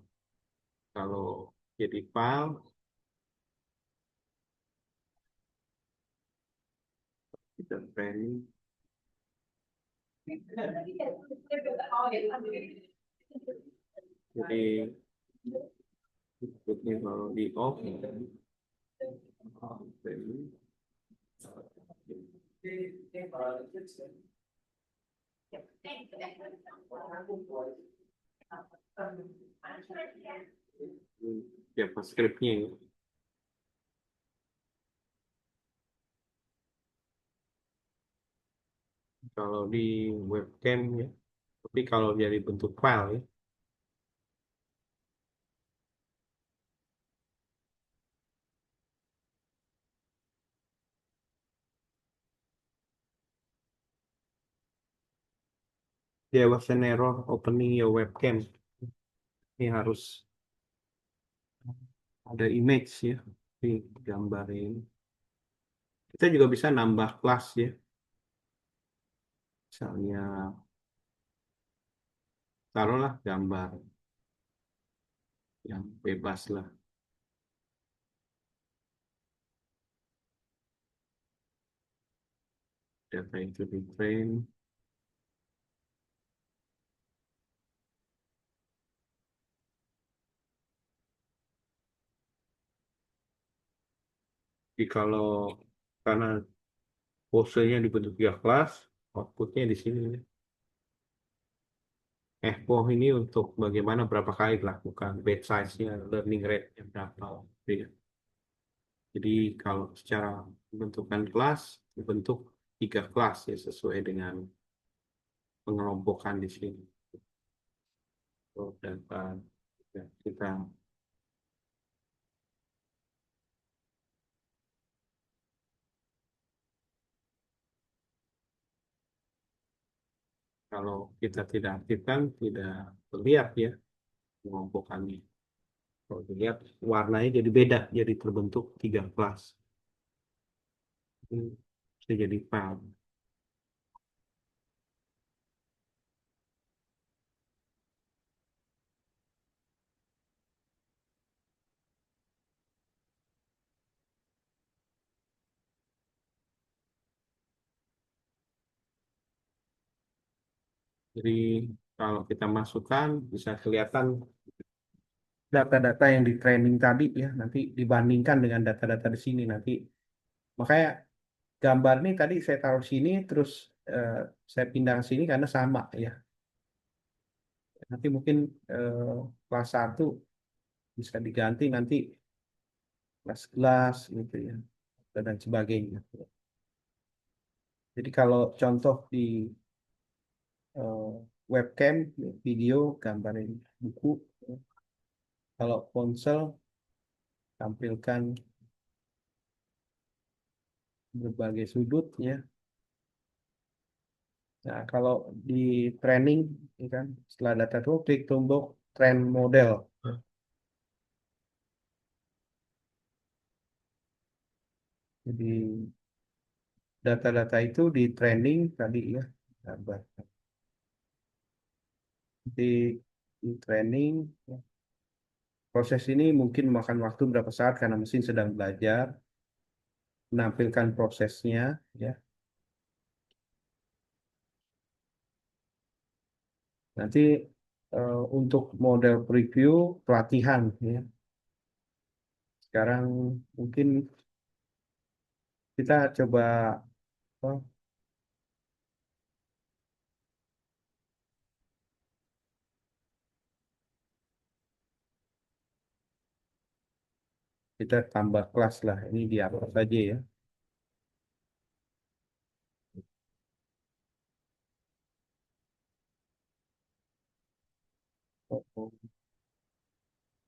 Kalau jadi file kita training. Jadi berikutnya kalau di off training. JavaScript-nya ya. Kalau di webcam ya, tapi kalau dari bentuk file ya, there was an error opening your webcam. Ini harus ada image ya di gambar ini. Kita juga bisa nambah kelas ya. Misalnya taruhlah gambar yang bebas lah. Data itu di train. Jadi kalau karena posenya dibentuk tiga kelas, outputnya di sini. FPOH ini untuk bagaimana berapa kali dilakukan, batch size-nya, learning rate-nya berapa. Gitu. Jadi kalau secara pembentukan kelas, dibentuk 3 kelas ya sesuai dengan pengelompokan di sini. Dan kita kalau kita tidak aktifkan tidak terlihat ya pengelompokannya. Kalau dilihat warnanya jadi beda, jadi terbentuk 3 kelas. Ini bisa jadi paham. Jadi kalau kita masukkan bisa kelihatan data-data yang di training tadi ya nanti dibandingkan dengan data-data di sini nanti. Makanya gambar ini tadi saya taruh sini terus eh, saya pindah ke sini karena sama ya. Nanti mungkin kelas 1 bisa diganti nanti kelas-kelas gitu ya dan sebagainya. Jadi kalau contoh di eh, webcam video gambarin buku, kalau ponsel tampilkan berbagai sudut ya. Nah, kalau di training ya kan setelah data itu klik tombol train model. Jadi data-data itu di training tadi ya. Gambar. Di training ya. Proses ini mungkin memakan waktu berapa saat karena mesin sedang belajar menampilkan prosesnya ya. Nanti untuk model preview pelatihan ya. Sekarang mungkin kita coba apa, kita tambah kelas lah. Ini di apa saja ya.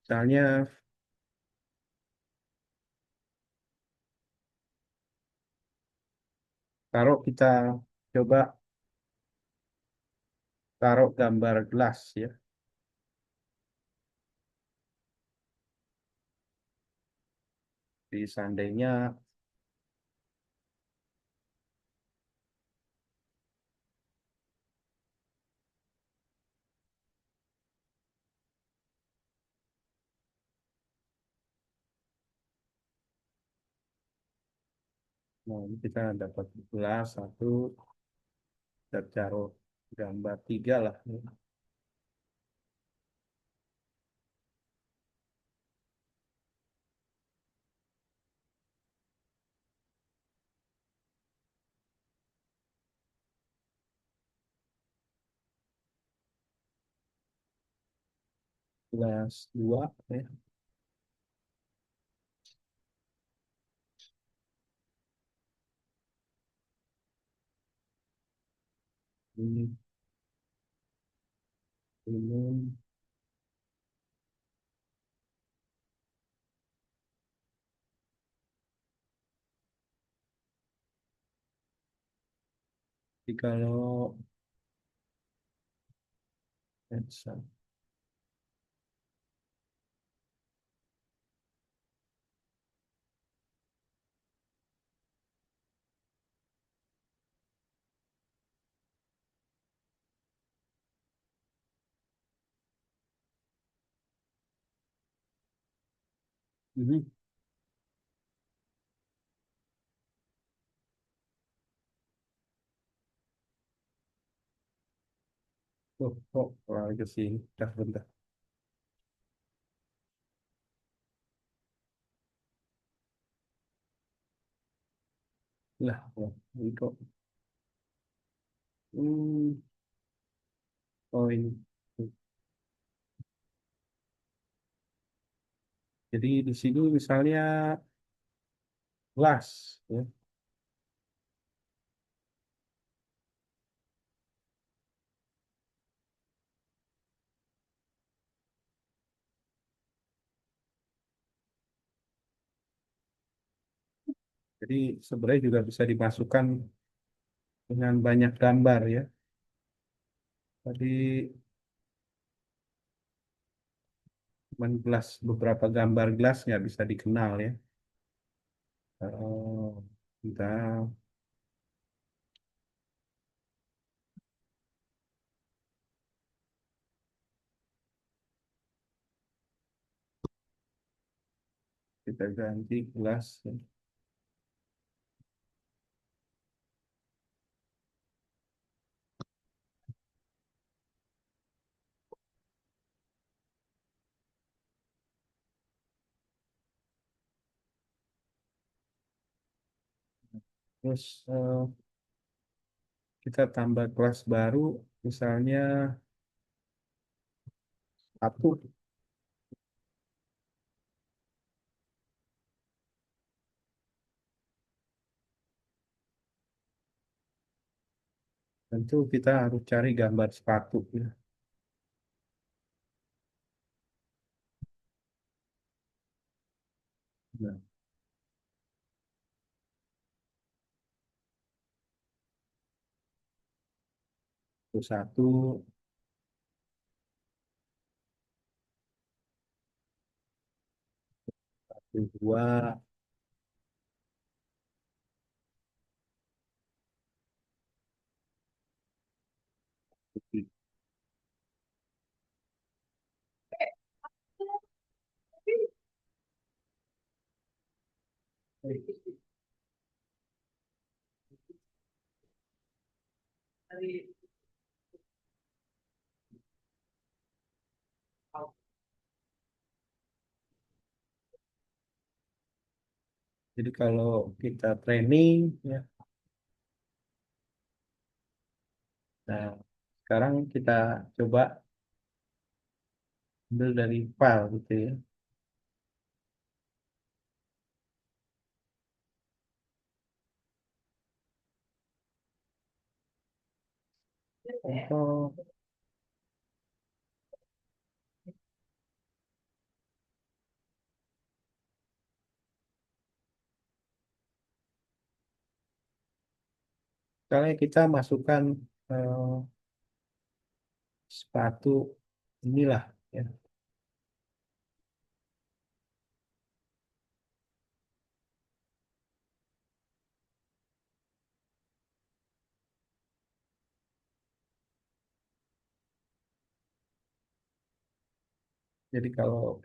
Misalnya kalau kita coba taruh gambar gelas ya. Di seandainya nah, ini kita dapat gelas satu, kita taruh gambar 3 lah. Ya. Gelas 2 ya. Ini jadi kalau headset. Mhm. Oh, oh, lari ke sini. Dah bentar. Lah, oh, ini kok Hmm, oh ini. Jadi di sini misalnya gelas, ya. Jadi sebenarnya juga bisa dimasukkan dengan banyak gambar ya. Tadi cuman gelas, beberapa gambar gelas nggak bisa dikenal ya. Kita kita ganti gelas, ya. Terus kita tambah kelas baru, misalnya satu. Tentu kita harus cari gambar sepatu ya. Nah, itu satu, itu dua, itu tiga. Jadi kalau kita training ya, nah sekarang kita coba ambil dari file gitu ya. Contoh, misalnya kita masukkan eh, sepatu inilah ya. Jadi kalau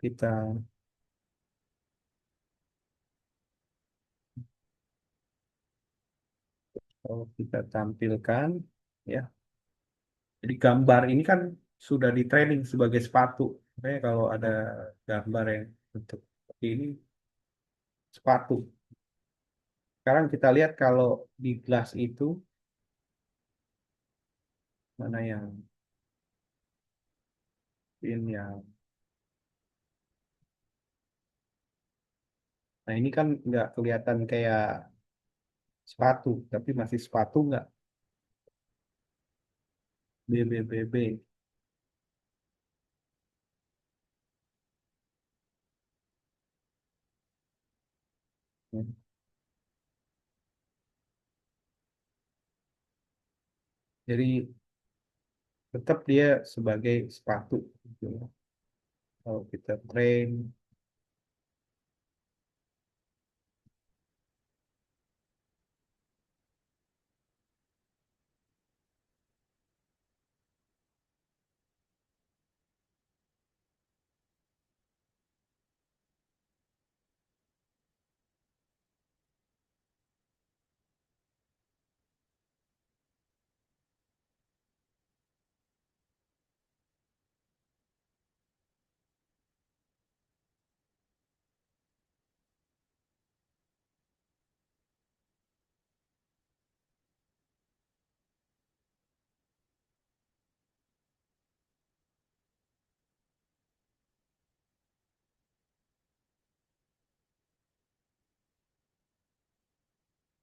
kita tampilkan ya. Jadi gambar ini kan sudah di training sebagai sepatu. Makanya kalau ada gambar yang bentuk seperti ini sepatu. Sekarang kita lihat kalau di gelas itu mana yang ini yang. Nah ini kan nggak kelihatan kayak sepatu, tapi masih sepatu nggak. BBBB. Jadi tetap dia sebagai sepatu gitu ya. Kalau kita train,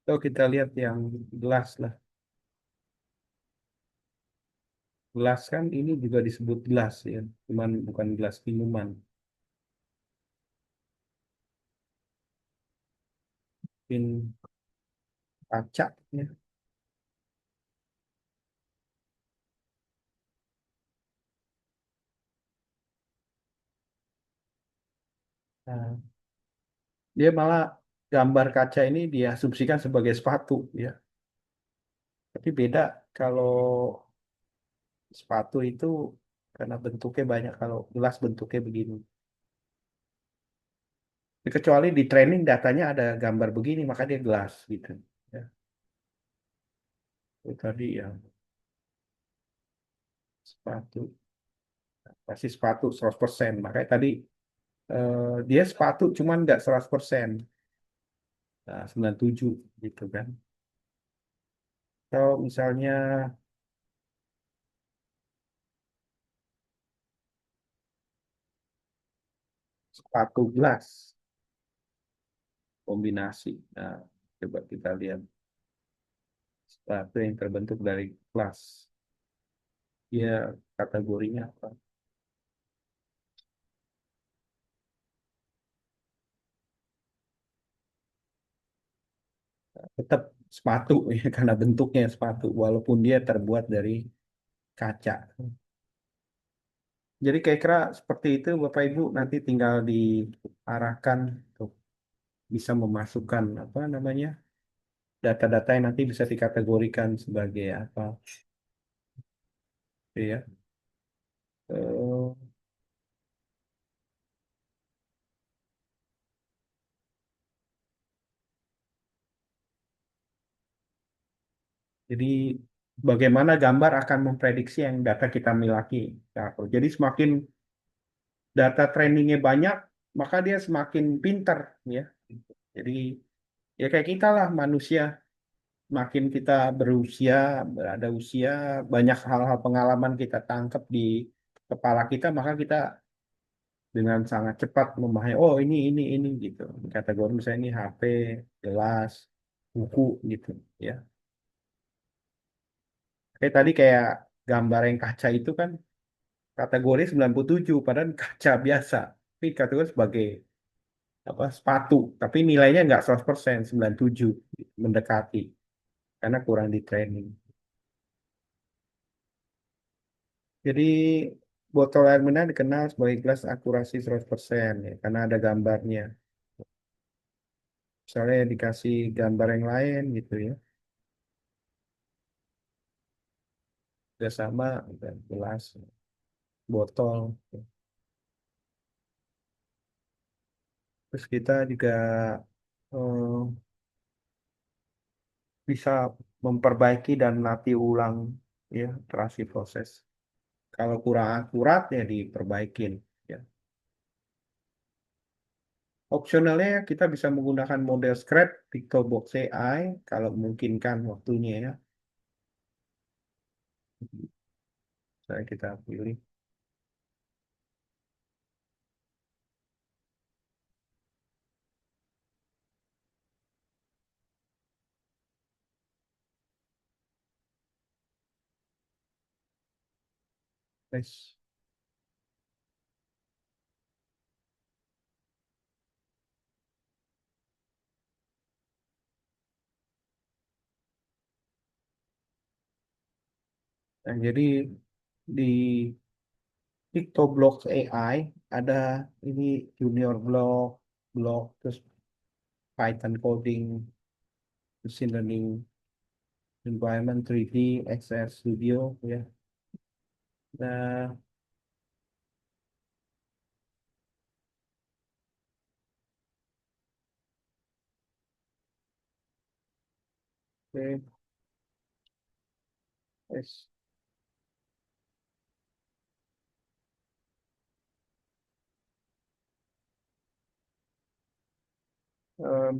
Kalau kita lihat yang gelas lah. Gelas kan ini juga disebut gelas ya, cuman bukan gelas minuman. Mungkin kaca ya. Nah, dia malah gambar kaca ini diasumsikan sebagai sepatu ya. Tapi beda kalau sepatu itu karena bentuknya banyak, kalau gelas bentuknya begini. Kecuali di training datanya ada gambar begini, maka dia gelas gitu. Ya, itu tadi yang sepatu, pasti sepatu 100%. Makanya tadi dia sepatu cuman nggak 100%. Nah, 97 gitu kan. Kalau misalnya sepatu gelas kombinasi. Nah, coba kita lihat sepatu yang terbentuk dari gelas. Dia kategorinya apa? Tetap sepatu ya, karena bentuknya sepatu walaupun dia terbuat dari kaca. Jadi kira-kira seperti itu Bapak Ibu, nanti tinggal diarahkan untuk bisa memasukkan apa namanya data-data yang nanti bisa dikategorikan sebagai apa gitu ya. Eh, jadi bagaimana gambar akan memprediksi yang data kita miliki. Nah, jadi semakin data trainingnya banyak, maka dia semakin pinter ya. Jadi ya kayak kita lah manusia, makin kita berusia, berada usia, banyak hal-hal pengalaman kita tangkap di kepala kita, maka kita dengan sangat cepat memahami, oh ini gitu. Kategori misalnya ini HP, gelas, buku gitu ya. Kayak tadi kayak gambar yang kaca itu kan kategori 97 padahal kaca biasa. Tapi kategori sebagai apa sepatu, tapi nilainya nggak 100%, 97 mendekati karena kurang di training. Jadi botol air mineral dikenal sebagai gelas akurasi 100% ya, karena ada gambarnya. Misalnya dikasih gambar yang lain gitu ya. Udah sama, udah gelas, botol. Terus kita juga eh, bisa memperbaiki dan melatih ulang ya iterasi proses. Kalau kurang akurat ya diperbaikin ya. Opsionalnya kita bisa menggunakan model Scratch, Pictobox AI kalau memungkinkan waktunya ya. Saya kita pilih. Tes. Nah, jadi di Pictoblox AI ada ini junior blog, terus Python coding, machine learning, environment 3D, XR Studio ya. Nah, oke, tes.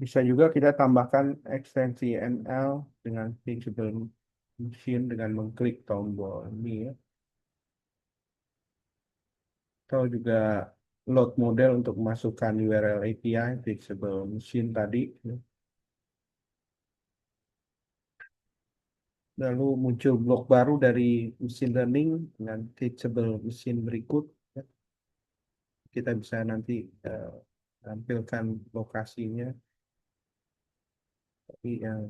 Bisa juga kita tambahkan ekstensi ML dengan Teachable Machine dengan mengklik tombol ini ya. Atau juga load model untuk masukkan URL API Teachable Machine tadi ya. Lalu muncul blok baru dari machine learning dengan teachable machine berikut. Ya. Kita bisa nanti tampilkan lokasinya. Tapi yang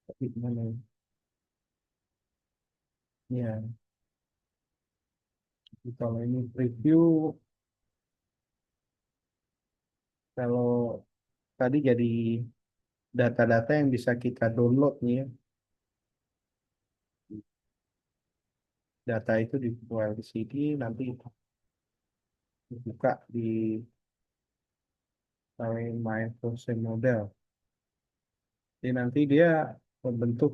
tapi mana? Ya, kalau ini preview, kalau tadi jadi data-data yang bisa kita download nih ya. Data itu dibuat di sini, nanti dibuka di My Frozen Model. Jadi nanti dia membentuk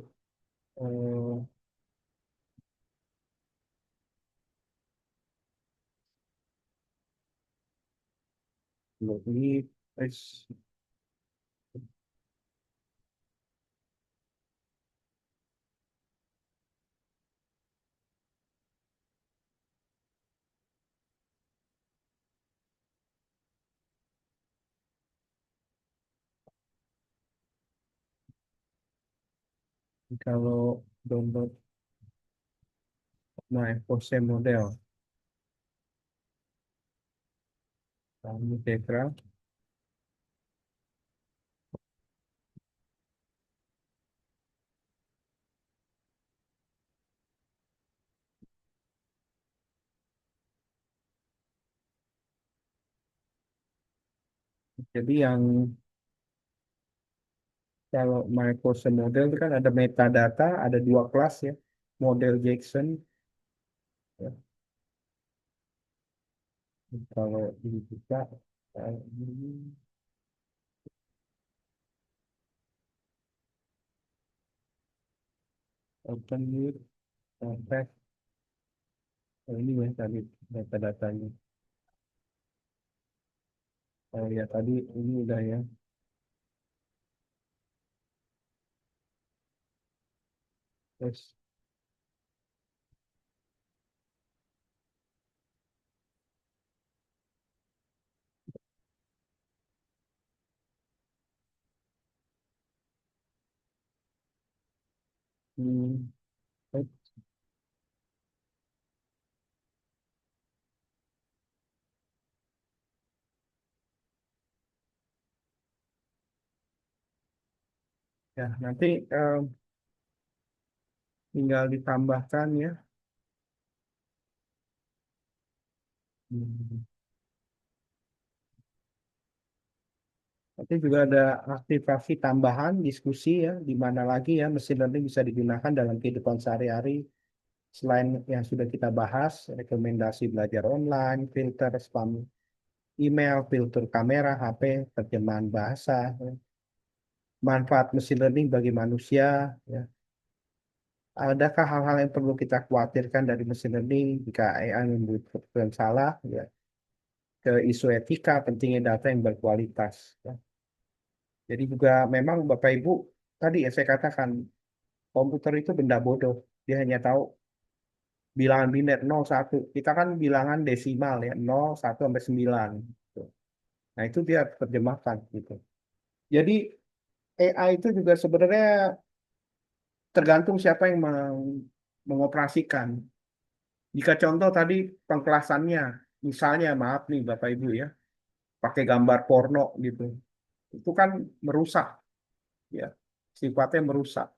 ini kalau download My Frozen Model, kami background. Jadi yang kalau My Frozen Model itu kan ada metadata, ada dua kelas ya, model Jackson. Ya. Kalau dibuka ini open with test. Ini ya tadi data-datanya. Ya tadi ini udah ya. Terus hmm, eh, ya nanti tinggal ditambahkan ya. Hmm. Nanti juga ada aktivasi tambahan diskusi ya, di mana lagi ya mesin learning bisa digunakan dalam kehidupan sehari-hari. Selain yang sudah kita bahas, rekomendasi belajar online, filter spam email, filter kamera, HP, terjemahan bahasa, ya. Manfaat mesin learning bagi manusia, ya. Adakah hal-hal yang perlu kita khawatirkan dari mesin learning jika AI membuat keputusan salah, ya. Ke isu etika, pentingnya data yang berkualitas, ya. Jadi juga memang Bapak Ibu, tadi yang saya katakan, komputer itu benda bodoh. Dia hanya tahu bilangan biner 0, 1. Kita kan bilangan desimal ya, 0, 1 sampai 9. Gitu. Nah, itu dia terjemahkan gitu. Jadi AI itu juga sebenarnya tergantung siapa yang mengoperasikan. Jika contoh tadi pengkelasannya, misalnya maaf nih Bapak Ibu ya, pakai gambar porno gitu, itu kan merusak, ya, sifatnya merusak.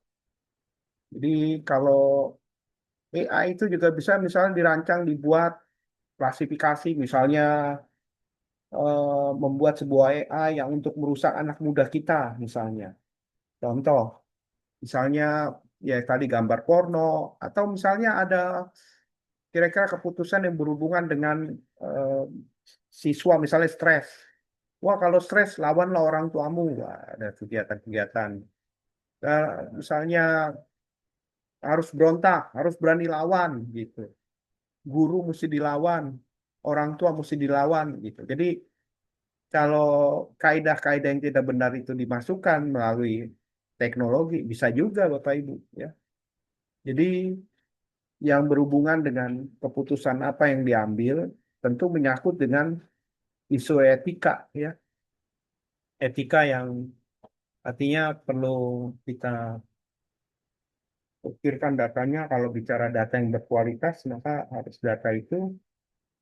Jadi kalau AI itu juga bisa misalnya dirancang, dibuat klasifikasi, misalnya membuat sebuah AI yang untuk merusak anak muda kita, misalnya. Contoh, misalnya ya tadi gambar porno, atau misalnya ada kira-kira keputusan yang berhubungan dengan eh, siswa misalnya stres. Wah kalau stres lawanlah orang tuamu. Wah, ada kegiatan-kegiatan. Eh, Misalnya harus berontak, harus berani lawan gitu. Guru mesti dilawan, orang tua mesti dilawan gitu. Jadi kalau kaidah-kaidah yang tidak benar itu dimasukkan melalui teknologi, bisa juga Bapak Ibu ya. Jadi yang berhubungan dengan keputusan apa yang diambil tentu menyangkut dengan isu etika ya. Etika yang artinya perlu kita pikirkan datanya. Kalau bicara data yang berkualitas, maka harus data itu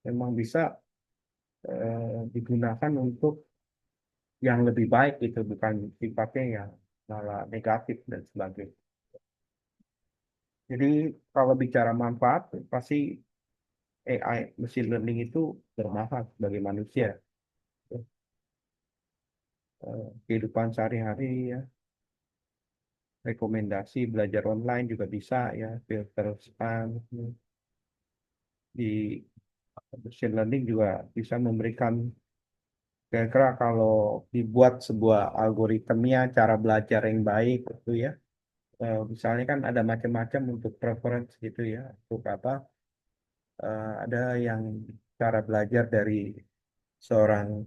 memang bisa digunakan untuk yang lebih baik itu, bukan sifatnya yang malah negatif dan sebagainya. Jadi kalau bicara manfaat, pasti AI machine learning itu bermanfaat bagi manusia. Kehidupan sehari-hari ya, rekomendasi belajar online juga bisa ya, filter spam di machine learning juga bisa memberikan kira-kira kalau dibuat sebuah algoritmnya cara belajar yang baik itu ya. Misalnya kan ada macam-macam untuk preference gitu ya, untuk apa, ada yang cara belajar dari seorang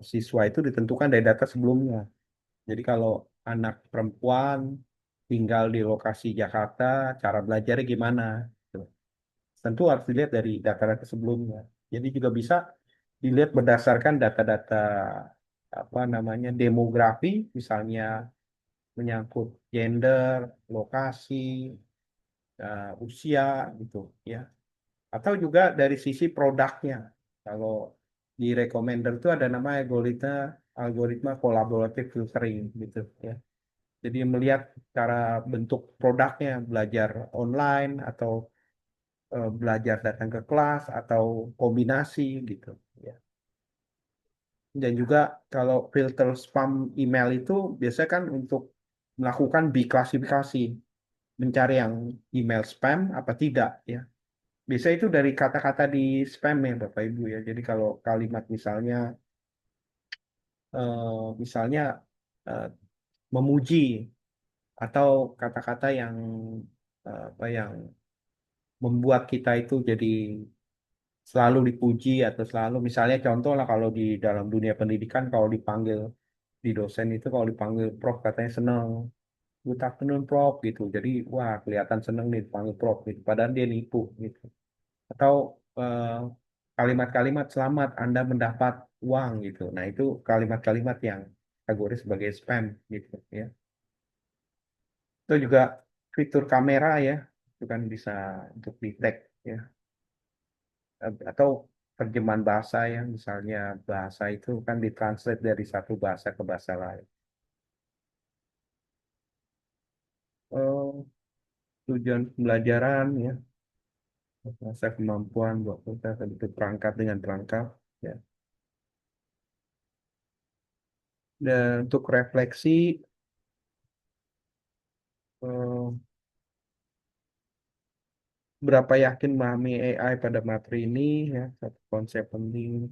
siswa itu ditentukan dari data sebelumnya. Jadi kalau anak perempuan tinggal di lokasi Jakarta, cara belajarnya gimana? Gitu. Tentu harus dilihat dari data-data sebelumnya. Jadi juga bisa dilihat berdasarkan data-data apa namanya demografi, misalnya menyangkut gender, lokasi, usia gitu ya. Atau juga dari sisi produknya. Kalau di recommender itu ada nama algoritma collaborative filtering gitu ya. Jadi melihat cara bentuk produknya, belajar online atau belajar datang ke kelas atau kombinasi gitu ya. Dan juga kalau filter spam email itu biasanya kan untuk melakukan biklasifikasi, mencari yang email spam apa tidak ya. Biasanya itu dari kata-kata di spam ya Bapak Ibu ya. Jadi kalau kalimat misalnya eh, memuji atau kata-kata yang apa yang membuat kita itu jadi selalu dipuji atau selalu misalnya contoh lah kalau di dalam dunia pendidikan kalau dipanggil di dosen itu kalau dipanggil prof katanya senang, good afternoon prof gitu. Jadi wah kelihatan seneng nih dipanggil prof gitu. Padahal dia nipu gitu. Atau eh, kalimat-kalimat selamat Anda mendapat uang gitu. Nah, itu kalimat-kalimat yang kategori sebagai spam gitu ya. Itu juga fitur kamera ya, itu kan bisa untuk detect ya. Atau terjemahan bahasa ya, misalnya bahasa itu kan ditranslate dari satu bahasa ke bahasa lain. Oh, tujuan pembelajaran ya, bahasa kemampuan buat kita bentuk perangkat dengan perangkat ya. Dan untuk refleksi eh, berapa yakin memahami AI pada materi ini ya, satu konsep penting.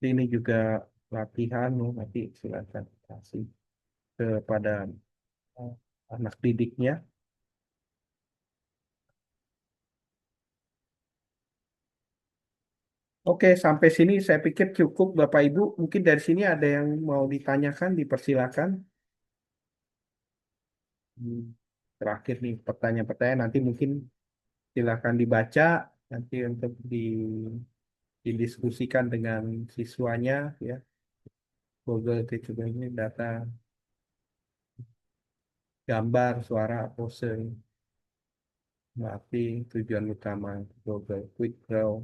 Ini juga latihan ya, nanti silakan kasih kepada eh, anak didiknya. Oke, sampai sini saya pikir cukup Bapak Ibu. Mungkin dari sini ada yang mau ditanyakan, dipersilakan. Hmm, Terakhir nih pertanyaan-pertanyaan nanti mungkin silakan dibaca nanti untuk didiskusikan dengan siswanya ya. Google itu juga ini data, gambar, suara, pose. Berarti tujuan utama Google Quick Draw.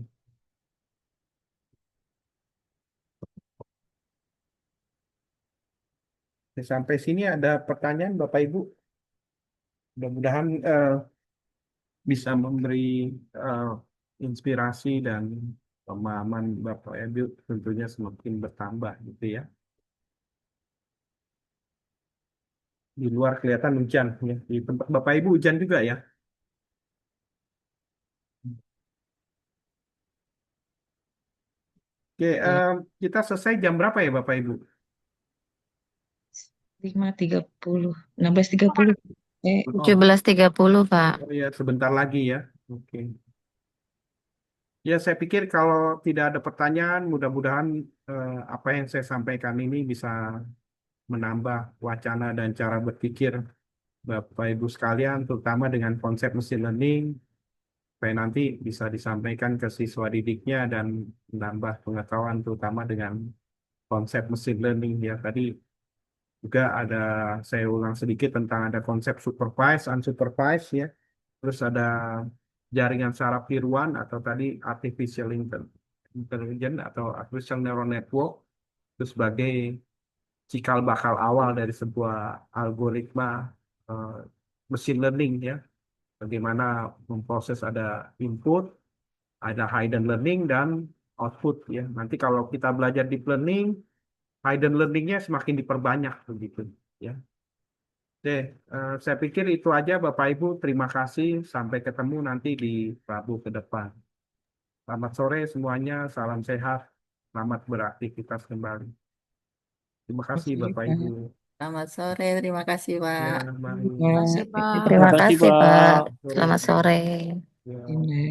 Sampai sini ada pertanyaan Bapak Ibu. Mudah-mudahan bisa memberi eh, inspirasi dan pemahaman Bapak Ibu tentunya semakin bertambah gitu ya. Di luar kelihatan hujan ya. Di tempat Bapak Ibu hujan juga ya. Oke, Ya, kita selesai jam berapa ya Bapak Ibu? 5.30, 16.30. Oh, 17.30, Pak. oh ya sebentar lagi ya. Oke. Ya, saya pikir kalau tidak ada pertanyaan, mudah-mudahan apa yang saya sampaikan ini bisa menambah wacana dan cara berpikir Bapak Ibu sekalian, terutama dengan konsep machine learning, supaya nanti bisa disampaikan ke siswa didiknya dan menambah pengetahuan, terutama dengan konsep machine learning. Ya, tadi juga ada, saya ulang sedikit tentang ada konsep supervised, unsupervised, ya. Terus ada jaringan saraf tiruan atau tadi artificial intelligence atau artificial neural network itu sebagai cikal bakal awal dari sebuah algoritma eh, machine learning, ya. Bagaimana memproses ada input, ada hidden learning dan output, ya. Nanti kalau kita belajar deep learning, hidden learningnya semakin diperbanyak begitu, ya. Oke, saya pikir itu aja Bapak Ibu. Terima kasih. Sampai ketemu nanti di Rabu ke depan. Selamat sore semuanya. Salam sehat. Selamat beraktivitas kembali. Terima kasih Kasih, Bapak Pak. Ibu. Selamat sore, terima kasih Ya, Pak. mari. Ya, Makasih, Pak. terima Terima kasih, kasih, Pak. Pak. Sore. Selamat sore. Ya. Ini.